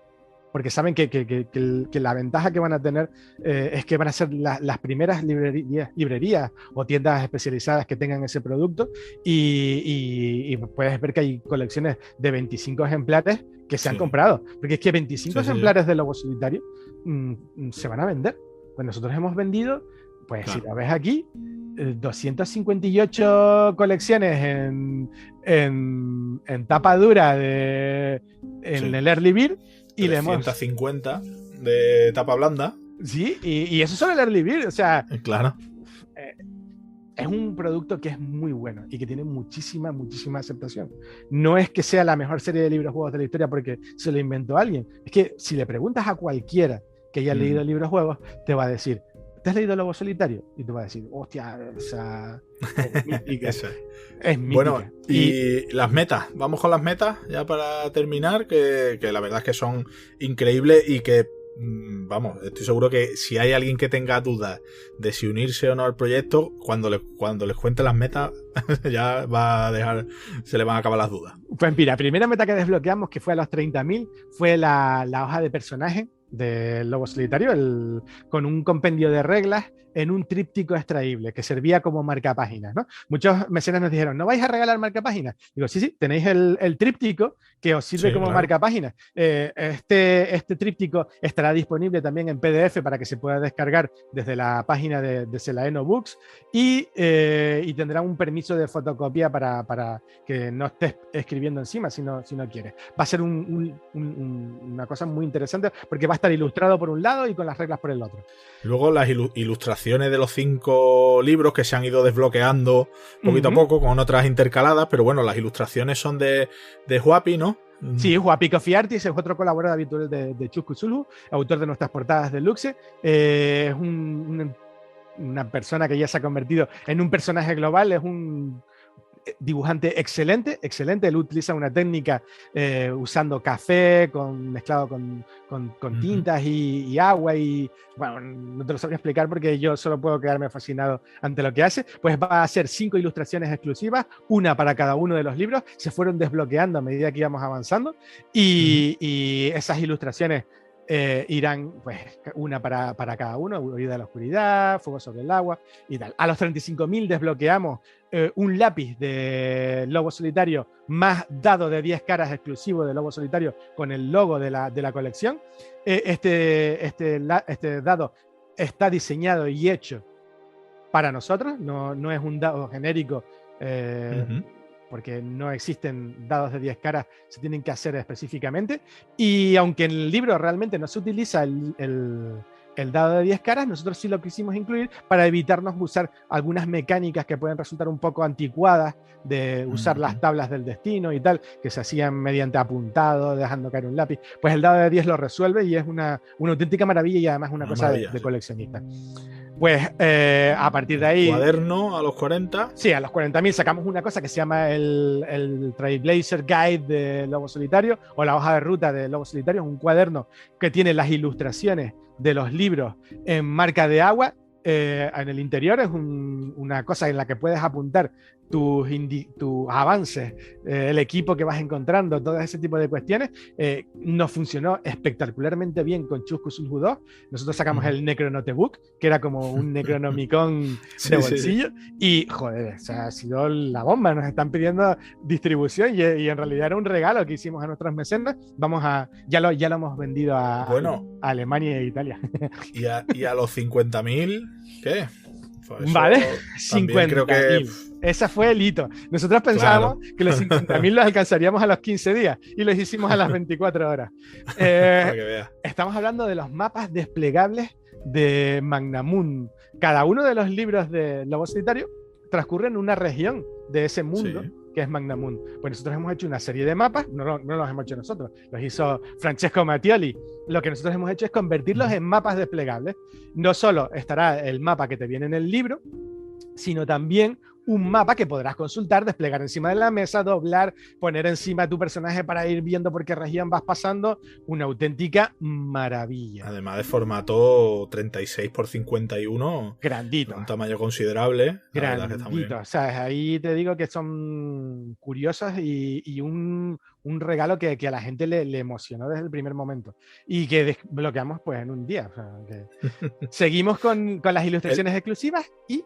porque saben que la ventaja que van a tener es que van a ser las primeras librerías o tiendas especializadas que tengan ese producto, y puedes ver que hay colecciones de 25 ejemplares que se han comprado, porque es que 25 ejemplares de Lobo Solitario se van a vender. Pues nosotros hemos vendido, pues si lo ves aquí, 258 colecciones en tapa dura en el Early Bird, y 350 de tapa blanda. Sí, y eso solo el Early Bird, o sea, claro. Es un producto que es muy bueno y que tiene muchísima aceptación. No es que sea la mejor serie de libros juegos de la historia porque se lo inventó alguien. Es que si le preguntas a cualquiera que haya leído libros juegos, te va a decir, ¿te has leído Lobo Solitario? Y te va a decir, hostia, esa es mítica. Es mítica. Bueno, y las metas. Vamos con las metas ya para terminar, que la verdad es que son increíbles y que, vamos, estoy seguro que si hay alguien que tenga dudas de si unirse o no al proyecto, cuando les cuente las metas ya va a dejar, se le van a acabar las dudas. Pues mira, la primera meta que desbloqueamos, que fue a los 30.000, fue la hoja de personaje del Lobo Solitario, con un compendio de reglas en un tríptico extraíble que servía como marcapáginas, ¿no? Muchos mecenas nos dijeron, ¿no vais a regalar marcapáginas? Digo, sí, tenéis el tríptico que os sirve como marcapáginas. Este tríptico estará disponible también en PDF para que se pueda descargar desde la página de Selaeno Books, y tendrá un permiso de fotocopia para que no estés escribiendo encima si no quieres. Va a ser una cosa muy interesante porque va a estar ilustrado por un lado y con las reglas por el otro. Luego las ilustraciones de los 5 libros que se han ido desbloqueando poquito a poco con otras intercaladas, pero bueno, las ilustraciones son de Huapi, ¿no? Sí, Huapi Coffee Artist es otro colaborador habitual de Chusco Sulhu, autor de nuestras portadas de Luxe. Es una persona que ya se ha convertido en un personaje global, es un dibujante excelente. Él utiliza una técnica usando café mezclado con tintas y agua, y bueno, no te lo sabría explicar porque yo solo puedo quedarme fascinado ante lo que hace. Pues va a hacer 5 ilustraciones exclusivas, una para cada uno de los libros. Se fueron desbloqueando a medida que íbamos avanzando, y esas ilustraciones irán, pues, una para cada uno: Huida de la Oscuridad, Fuego sobre el Agua y tal. A los 35.000 desbloqueamos un lápiz de Lobo Solitario más dado de 10 caras exclusivo de Lobo Solitario con el logo de la colección. Este dado está diseñado y hecho para nosotros, no es un dado genérico, porque no existen dados de 10 caras, se tienen que hacer específicamente. Y aunque en el libro realmente no se utiliza el dado de 10 caras, nosotros sí lo quisimos incluir para evitarnos usar algunas mecánicas que pueden resultar un poco anticuadas, de usar las tablas del destino y tal, que se hacían mediante apuntado, dejando caer un lápiz. Pues el dado de 10 lo resuelve y es una auténtica maravilla, y además una cosa de coleccionista. Pues a partir de ahí... Cuaderno a los 40. Sí, a los 40.000 sacamos una cosa que se llama el Trailblazer Guide de Lobo Solitario, o la hoja de ruta de Lobo Solitario. Es un cuaderno que tiene las ilustraciones de los libros en marca de agua. En el interior es una cosa en la que puedes apuntar tus avances, el equipo que vas encontrando, todo ese tipo de cuestiones. Nos funcionó espectacularmente bien con Chus Cthulhu 2. Nosotros sacamos el Necronotebook, que era como un Necronomicon de bolsillo, y joder, o sea, ha sido la bomba. Nos están pidiendo distribución y en realidad era un regalo que hicimos a nuestros mecenas. Ya lo hemos vendido a Alemania e Italia. Y a los 50.000, ¿qué? Pues vale, 50.000. Ese fue el hito. Nosotros pensábamos que los 50.000 los alcanzaríamos a los 15 días y los hicimos a las 24 horas. Estamos hablando de los mapas desplegables de Magnamund. Cada uno de los libros de Lobo Solitario transcurre en una región de ese mundo. Sí. Que es Magnamund. Pues nosotros hemos hecho una serie de mapas, no los hemos hecho nosotros, los hizo Francesco Mattioli. Lo que nosotros hemos hecho es convertirlos en mapas desplegables. No solo estará el mapa que te viene en el libro, sino también un mapa que podrás consultar, desplegar encima de la mesa, doblar, poner encima tu personaje para ir viendo por qué región vas pasando. Una auténtica maravilla. Además de formato 36x51. Grandito. Un tamaño considerable. Grandito. O sea, ahí te digo que son curiosos y un regalo que a la gente le emocionó desde el primer momento. Y que desbloqueamos pues en un día. O sea, que seguimos con las ilustraciones exclusivas y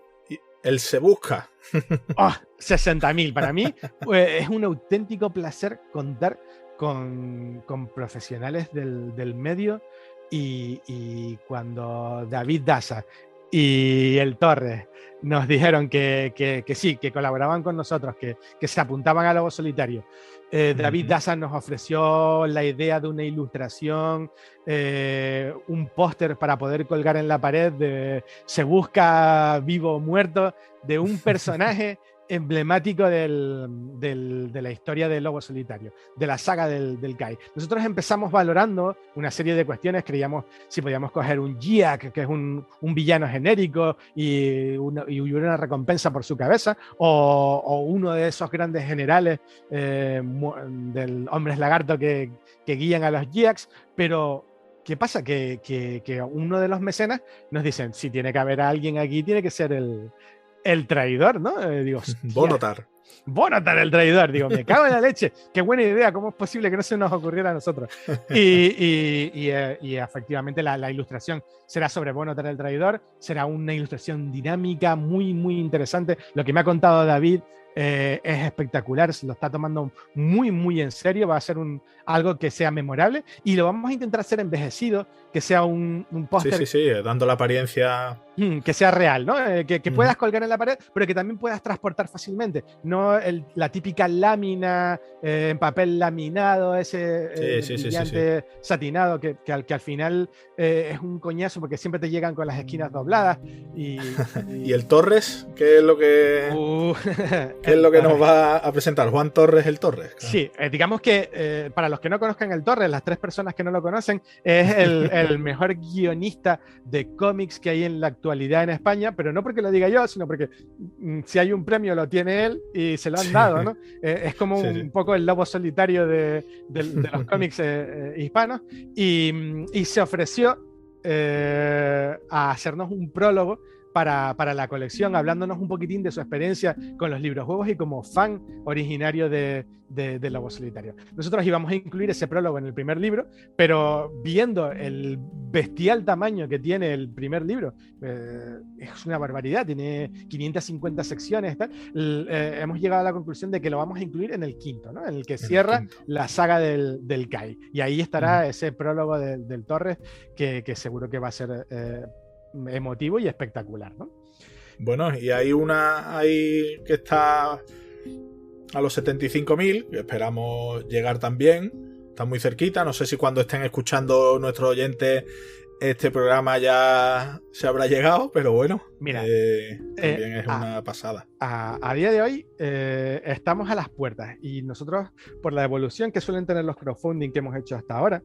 él se busca. 60.000. Para mí es un auténtico placer contar con profesionales del medio y cuando David Daza y el Torres nos dijeron que sí, que colaboraban con nosotros, que se apuntaban a Lobo Solitario. David Daza nos ofreció la idea de una ilustración, un póster para poder colgar en la pared de Se busca vivo o muerto, de un personaje emblemático de la historia del Lobo Solitario, de la saga del Kai. Nosotros empezamos valorando una serie de cuestiones, creíamos si podíamos coger un Giak, que es un villano genérico, y hubiera una recompensa por su cabeza, o uno de esos grandes generales del Hombres Lagarto que guían a los Giaks, pero ¿qué pasa? Que uno de los mecenas nos dicen, si tiene que haber alguien aquí, tiene que ser el traidor, ¿no? Digo, Bonotar. Bonotar, el traidor. Digo, me cago en la leche. Qué buena idea. ¿Cómo es posible que no se nos ocurriera a nosotros? Y efectivamente la ilustración será sobre Bonotar, el traidor. Será una ilustración dinámica, muy, muy interesante. Lo que me ha contado David es espectacular. Se lo está tomando muy, muy en serio. Va a ser algo que sea memorable y lo vamos a intentar hacer envejecido, que sea un póster. Sí, dando la apariencia... Que sea real, ¿no? Que puedas colgar en la pared, pero que también puedas transportar fácilmente. No la típica lámina en papel laminado, ese brillante satinado, que al final es un coñazo porque siempre te llegan con las esquinas dobladas. ¿Y el Torres? ¿Qué es lo que, ¿qué es lo que nos va a presentar? Juan Torres, el Torres. Claro. Sí, digamos que para los que no conozcan el Torres, las 3 personas que no lo conocen, es el mejor guionista de cómics que hay en la actualidad en España, pero no porque lo diga yo, sino porque si hay un premio lo tiene él y se lo han dado, ¿no? Es como un poco el Lobo Solitario de los cómics hispanos y se ofreció a hacernos un prólogo para la colección, hablándonos un poquitín de su experiencia con los librojuegos y como fan originario de Lobo Solitario. Nosotros íbamos a incluir ese prólogo en el primer libro, pero viendo el bestial tamaño que tiene el primer libro, es una barbaridad, tiene 550 secciones, tal, hemos llegado a la conclusión de que lo vamos a incluir en el quinto, ¿no? En el que cierra la saga del Kai. Y ahí estará ese prólogo del Torres que seguro que va a ser... emotivo y espectacular, ¿no? Bueno, y hay una ahí que está a los 75.000, que esperamos llegar también, está muy cerquita, no sé si cuando estén escuchando nuestros oyentes este programa ya se habrá llegado, pero bueno, mira, también es una pasada. A día de hoy estamos a las puertas y nosotros, por la evolución que suelen tener los crowdfunding que hemos hecho hasta ahora,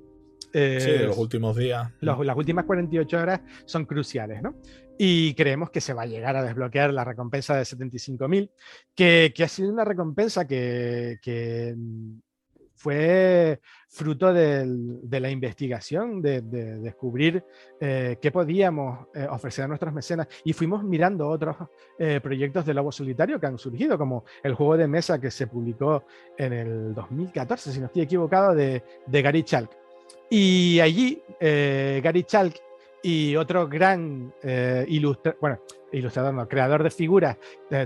de los últimos días. Las últimas 48 horas son cruciales, ¿no? Y creemos que se va a llegar a desbloquear la recompensa de 75.000, que ha sido una recompensa que fue fruto de la investigación, de descubrir qué podíamos ofrecer a nuestros mecenas, y fuimos mirando otros proyectos de Lobo Solitario que han surgido, como el juego de mesa que se publicó en el 2014, si no estoy equivocado, de Gary Chalk. Y allí Gary Chalk y otro gran ilustrador, no, creador de figuras,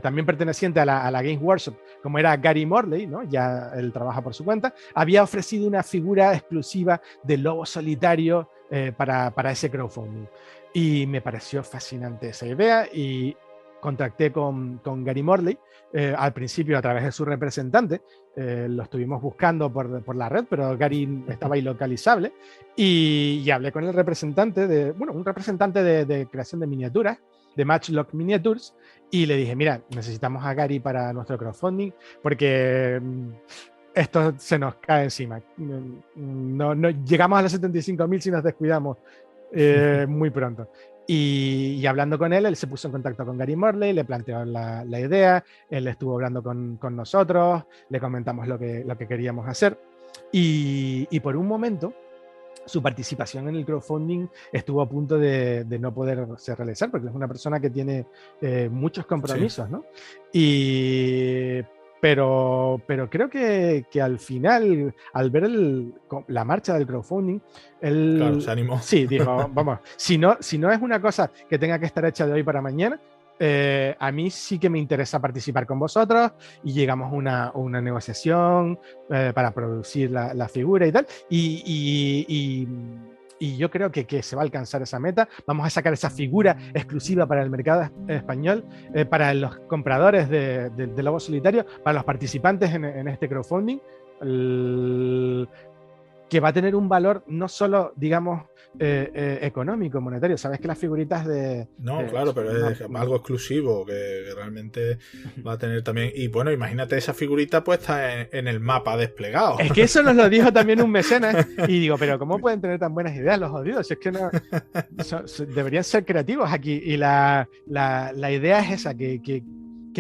también perteneciente a la Games Workshop, como era Gary Morley, ¿no? Ya él trabaja por su cuenta, había ofrecido una figura exclusiva de Lobo Solitario para ese crowdfunding. Y me pareció fascinante esa idea y contacté con Gary Morley, al principio a través de su representante. Lo estuvimos buscando por la red, pero Gary estaba ilocalizable, y hablé con el representante un representante de creación de miniaturas, de Matchlock Miniatures, y le dije, mira, necesitamos a Gary para nuestro crowdfunding porque esto se nos cae encima. No llegamos a los 75.000 si nos descuidamos muy pronto. Y hablando con él se puso en contacto con Gary Morley, le planteó la idea, él estuvo hablando con nosotros, le comentamos lo que queríamos hacer, y por un momento su participación en el crowdfunding estuvo a punto de no poderse realizar, porque es una persona que tiene muchos compromisos, sí, ¿no? Pero creo que al final, al ver la marcha del crowdfunding, él, claro, se animó. Sí, dijo, vamos, si no es una cosa que tenga que estar hecha de hoy para mañana, a mí sí que me interesa participar con vosotros, y llegamos a una negociación para producir la figura y tal, y yo creo que se va a alcanzar esa meta. Vamos a sacar esa figura exclusiva para el mercado español, para los compradores de Lobo Solitario, para los participantes en este crowdfunding, que va a tener un valor no solo, digamos, económico, monetario. Sabes que las figuritas claro, pero es algo exclusivo que realmente va a tener también. Y bueno, imagínate esa figurita puesta en el mapa desplegado. Es que eso nos lo dijo también un mecenas, y digo, pero ¿cómo pueden tener tan buenas ideas los jodidos? Es que no, deberían ser creativos aquí. Y la idea es esa, que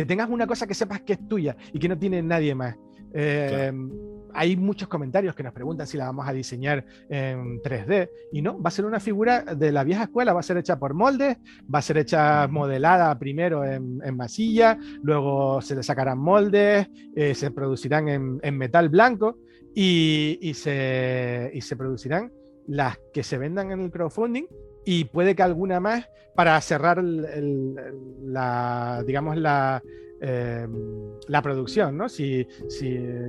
tengas una cosa que sepas que es tuya y que no tiene nadie más. Claro. Hay muchos comentarios que nos preguntan si la vamos a diseñar en 3D, y no, va a ser una figura de la vieja escuela, va a ser hecha por moldes, va a ser hecha modelada primero en masilla, luego se le sacarán moldes, se producirán en metal blanco, y se producirán las que se vendan en el crowdfunding, y puede que alguna más para cerrar la producción, ¿no? Si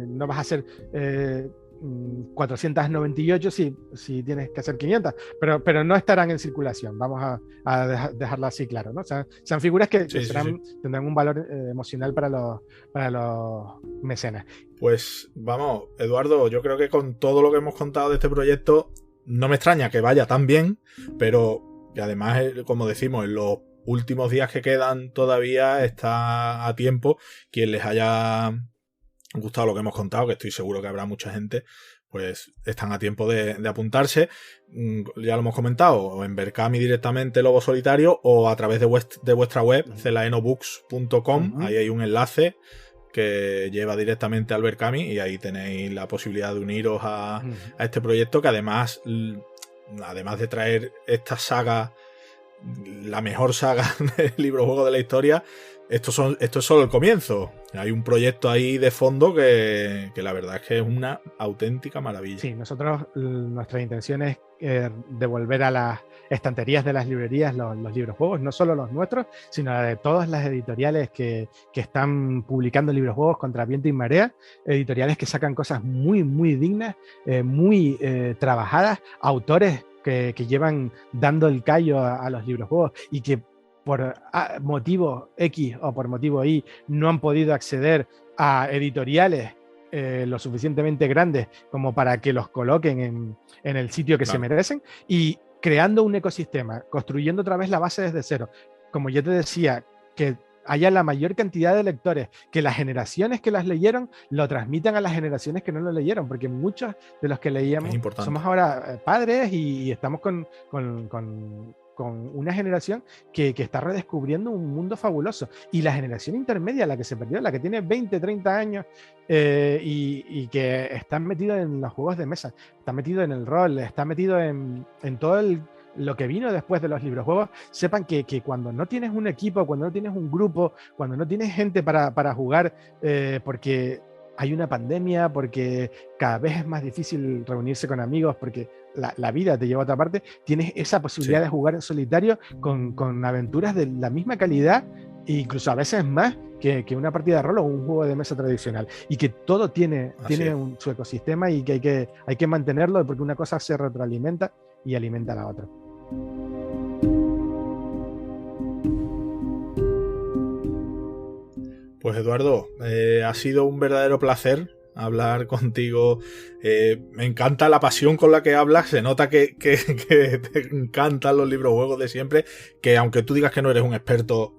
no vas a hacer 498, si tienes que hacer 500, pero no estarán en circulación, vamos a dejarlo así claro, ¿no? O sea, sean figuras que tendrán un valor emocional para los mecenas. Pues vamos, Eduardo, yo creo que con todo lo que hemos contado de este proyecto, no me extraña que vaya tan bien, pero que además, como decimos, en los últimos días que quedan todavía está a tiempo. Quien les haya gustado lo que hemos contado, que estoy seguro que habrá mucha gente, pues están a tiempo de apuntarse. Ya lo hemos comentado, o en Berkami directamente Lobo Solitario, o a través de vuestra web, celaenobooks.com. Ahí hay un enlace que lleva directamente al Berkami, y ahí tenéis la posibilidad de uniros a este proyecto, que además de traer esta saga, la mejor saga del libro-juego de la historia, esto es solo el comienzo. Hay un proyecto ahí de fondo que la verdad es que es una auténtica maravilla. Sí, nuestra intención es devolver a las estanterías de las librerías los libros-juegos, no solo los nuestros, sino de todas las editoriales que están publicando libros-juegos contra viento y marea, editoriales que sacan cosas muy, muy dignas, muy trabajadas, autores que llevan dando el callo a los libros-juegos, y que por motivo X o por motivo Y no han podido acceder a editoriales lo suficientemente grandes como para que los coloquen en el sitio que se merecen, y creando un ecosistema, construyendo otra vez la base desde cero. Como ya te decía, que haya la mayor cantidad de lectores, que las generaciones que las leyeron lo transmitan a las generaciones que no lo leyeron, porque muchos de los que leíamos somos ahora padres y estamos con una generación que está redescubriendo un mundo fabuloso. Y la generación intermedia, la que se perdió, la que tiene 20, 30 años y que está metido en los juegos de mesa, está metido en el rol, está metido en todo lo que vino después de los librojuegos, sepan que cuando no tienes un equipo, cuando no tienes un grupo, cuando no tienes gente para jugar, porque hay una pandemia, porque cada vez es más difícil reunirse con amigos, porque la vida te lleva a otra parte, tienes esa posibilidad de jugar en solitario con aventuras de la misma calidad e incluso a veces más que una partida de rol o un juego de mesa tradicional, y que todo tiene su ecosistema y que hay que mantenerlo porque una cosa se retroalimenta y alimenta a la otra. Pues Eduardo, ha sido un verdadero placer hablar contigo. Me encanta la pasión con la que hablas, se nota que te encantan los libros juegos de siempre, que aunque tú digas que no eres un experto,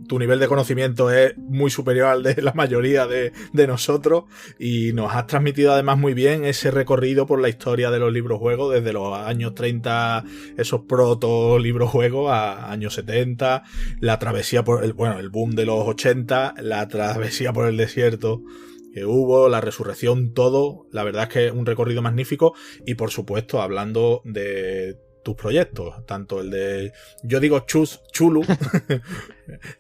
tu nivel de conocimiento es muy superior al de la mayoría de nosotros, y nos has transmitido además muy bien ese recorrido por la historia de los libros juegos desde los años 30, esos proto libros juegos, a años 70, la travesía por el boom de los 80, la travesía por el desierto que hubo, la resurrección, todo. La verdad es que es un recorrido magnífico, y por supuesto hablando de tus proyectos, tanto el de, yo digo Chulu,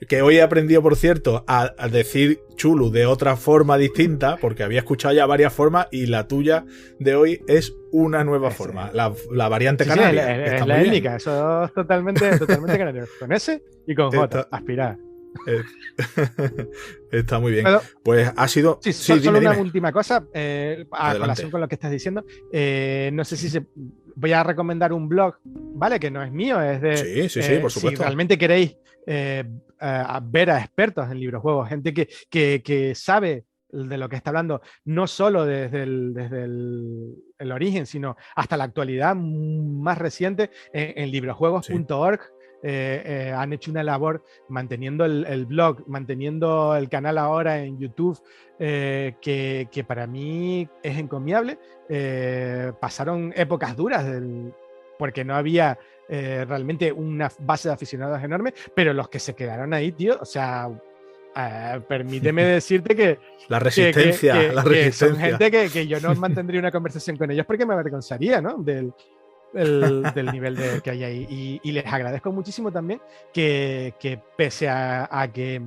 que hoy he aprendido, por cierto, a decir Chulu de otra forma distinta, porque había escuchado ya varias formas, y la tuya de hoy es una nueva forma, la variante canaria. Sí, es la étnica, eso es totalmente canario, con S y con J, aspirada. Está muy bien. Pues ha sido... Sí, solo una última cosa, a colación con lo que estás diciendo. No sé si voy a recomendar un blog, ¿vale? Que no es mío, es de... Sí, por supuesto. Si realmente queréis ver a expertos en librojuegos, gente que sabe de lo que está hablando, no solo desde el origen, sino hasta la actualidad más reciente, en librojuegos.org. Han hecho una labor manteniendo el blog, manteniendo el canal ahora en YouTube, que para mí es encomiable. Pasaron épocas duras porque no había realmente una base de aficionados enorme, pero los que se quedaron ahí, tío, o sea, permíteme decirte que la resistencia, que son gente que yo no mantendría una conversación con ellos porque me avergonzaría, ¿no? del nivel que hay ahí, y les agradezco muchísimo también que pese a que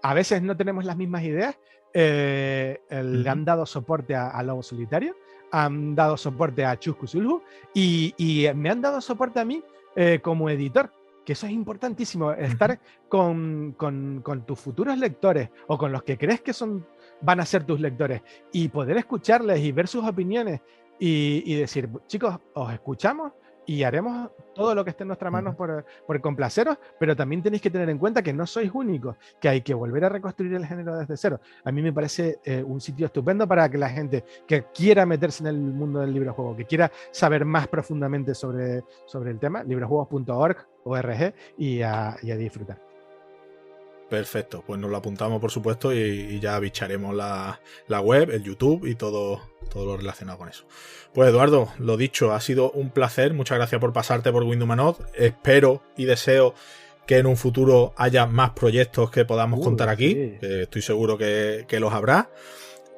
a veces no tenemos las mismas ideas, le han dado soporte a Lobo Solitario, han dado soporte a Chuscu Sulhu y me han dado soporte a mí como editor, que eso es importantísimo, estar con tus futuros lectores o con los que crees que van a ser tus lectores, y poder escucharles y ver sus opiniones y decir, chicos, os escuchamos y haremos todo lo que esté en nuestras manos por complaceros, pero también tenéis que tener en cuenta que no sois únicos, que hay que volver a reconstruir el género desde cero. A mí me parece un sitio estupendo para que la gente que quiera meterse en el mundo del librojuego, que quiera saber más profundamente sobre el tema, librojuegos.org y a disfrutar. Perfecto, pues nos lo apuntamos, por supuesto, y ya bicharemos la web, el YouTube y todo lo relacionado con eso. Pues Eduardo, lo dicho, ha sido un placer, muchas gracias por pasarte por Windowmanot. Espero y deseo que en un futuro haya más proyectos que podamos contar aquí, sí. Que estoy seguro que los habrá.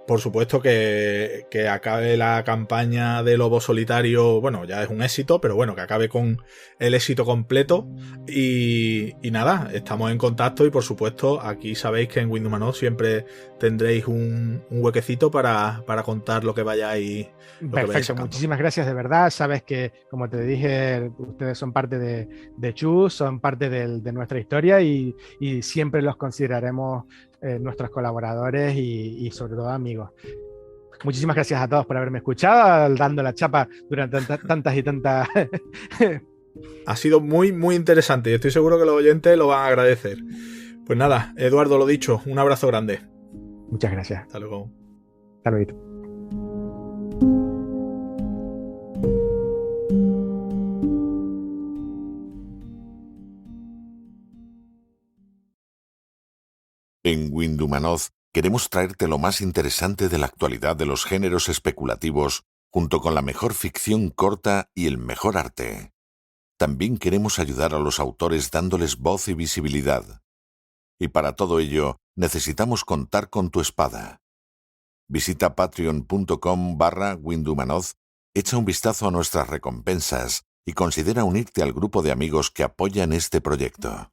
Por supuesto que acabe la campaña de Lobo Solitario, bueno, ya es un éxito, pero bueno, que acabe con el éxito completo. Y nada, estamos en contacto, y por supuesto aquí sabéis que en Windowmanot siempre tendréis un huequecito para contar lo que vayáis. Perfecto, muchísimas gracias, de verdad. Sabes que, como te dije, ustedes son parte de Chus, son parte de nuestra historia, y siempre los consideraremos nuestros colaboradores y sobre todo amigos. Muchísimas gracias a todos por haberme escuchado, dando la chapa durante tantas y tantas... Ha sido muy, muy interesante, y estoy seguro que los oyentes lo van a agradecer. Pues nada, Eduardo, lo dicho, un abrazo grande. Muchas gracias. Hasta luego. Hasta luego. En Windumanoz queremos traerte lo más interesante de la actualidad de los géneros especulativos, junto con la mejor ficción corta y el mejor arte. También queremos ayudar a los autores dándoles voz y visibilidad. Y para todo ello, necesitamos contar con tu espada. Visita patreon.com/Windumanoz, echa un vistazo a nuestras recompensas y considera unirte al grupo de amigos que apoyan este proyecto.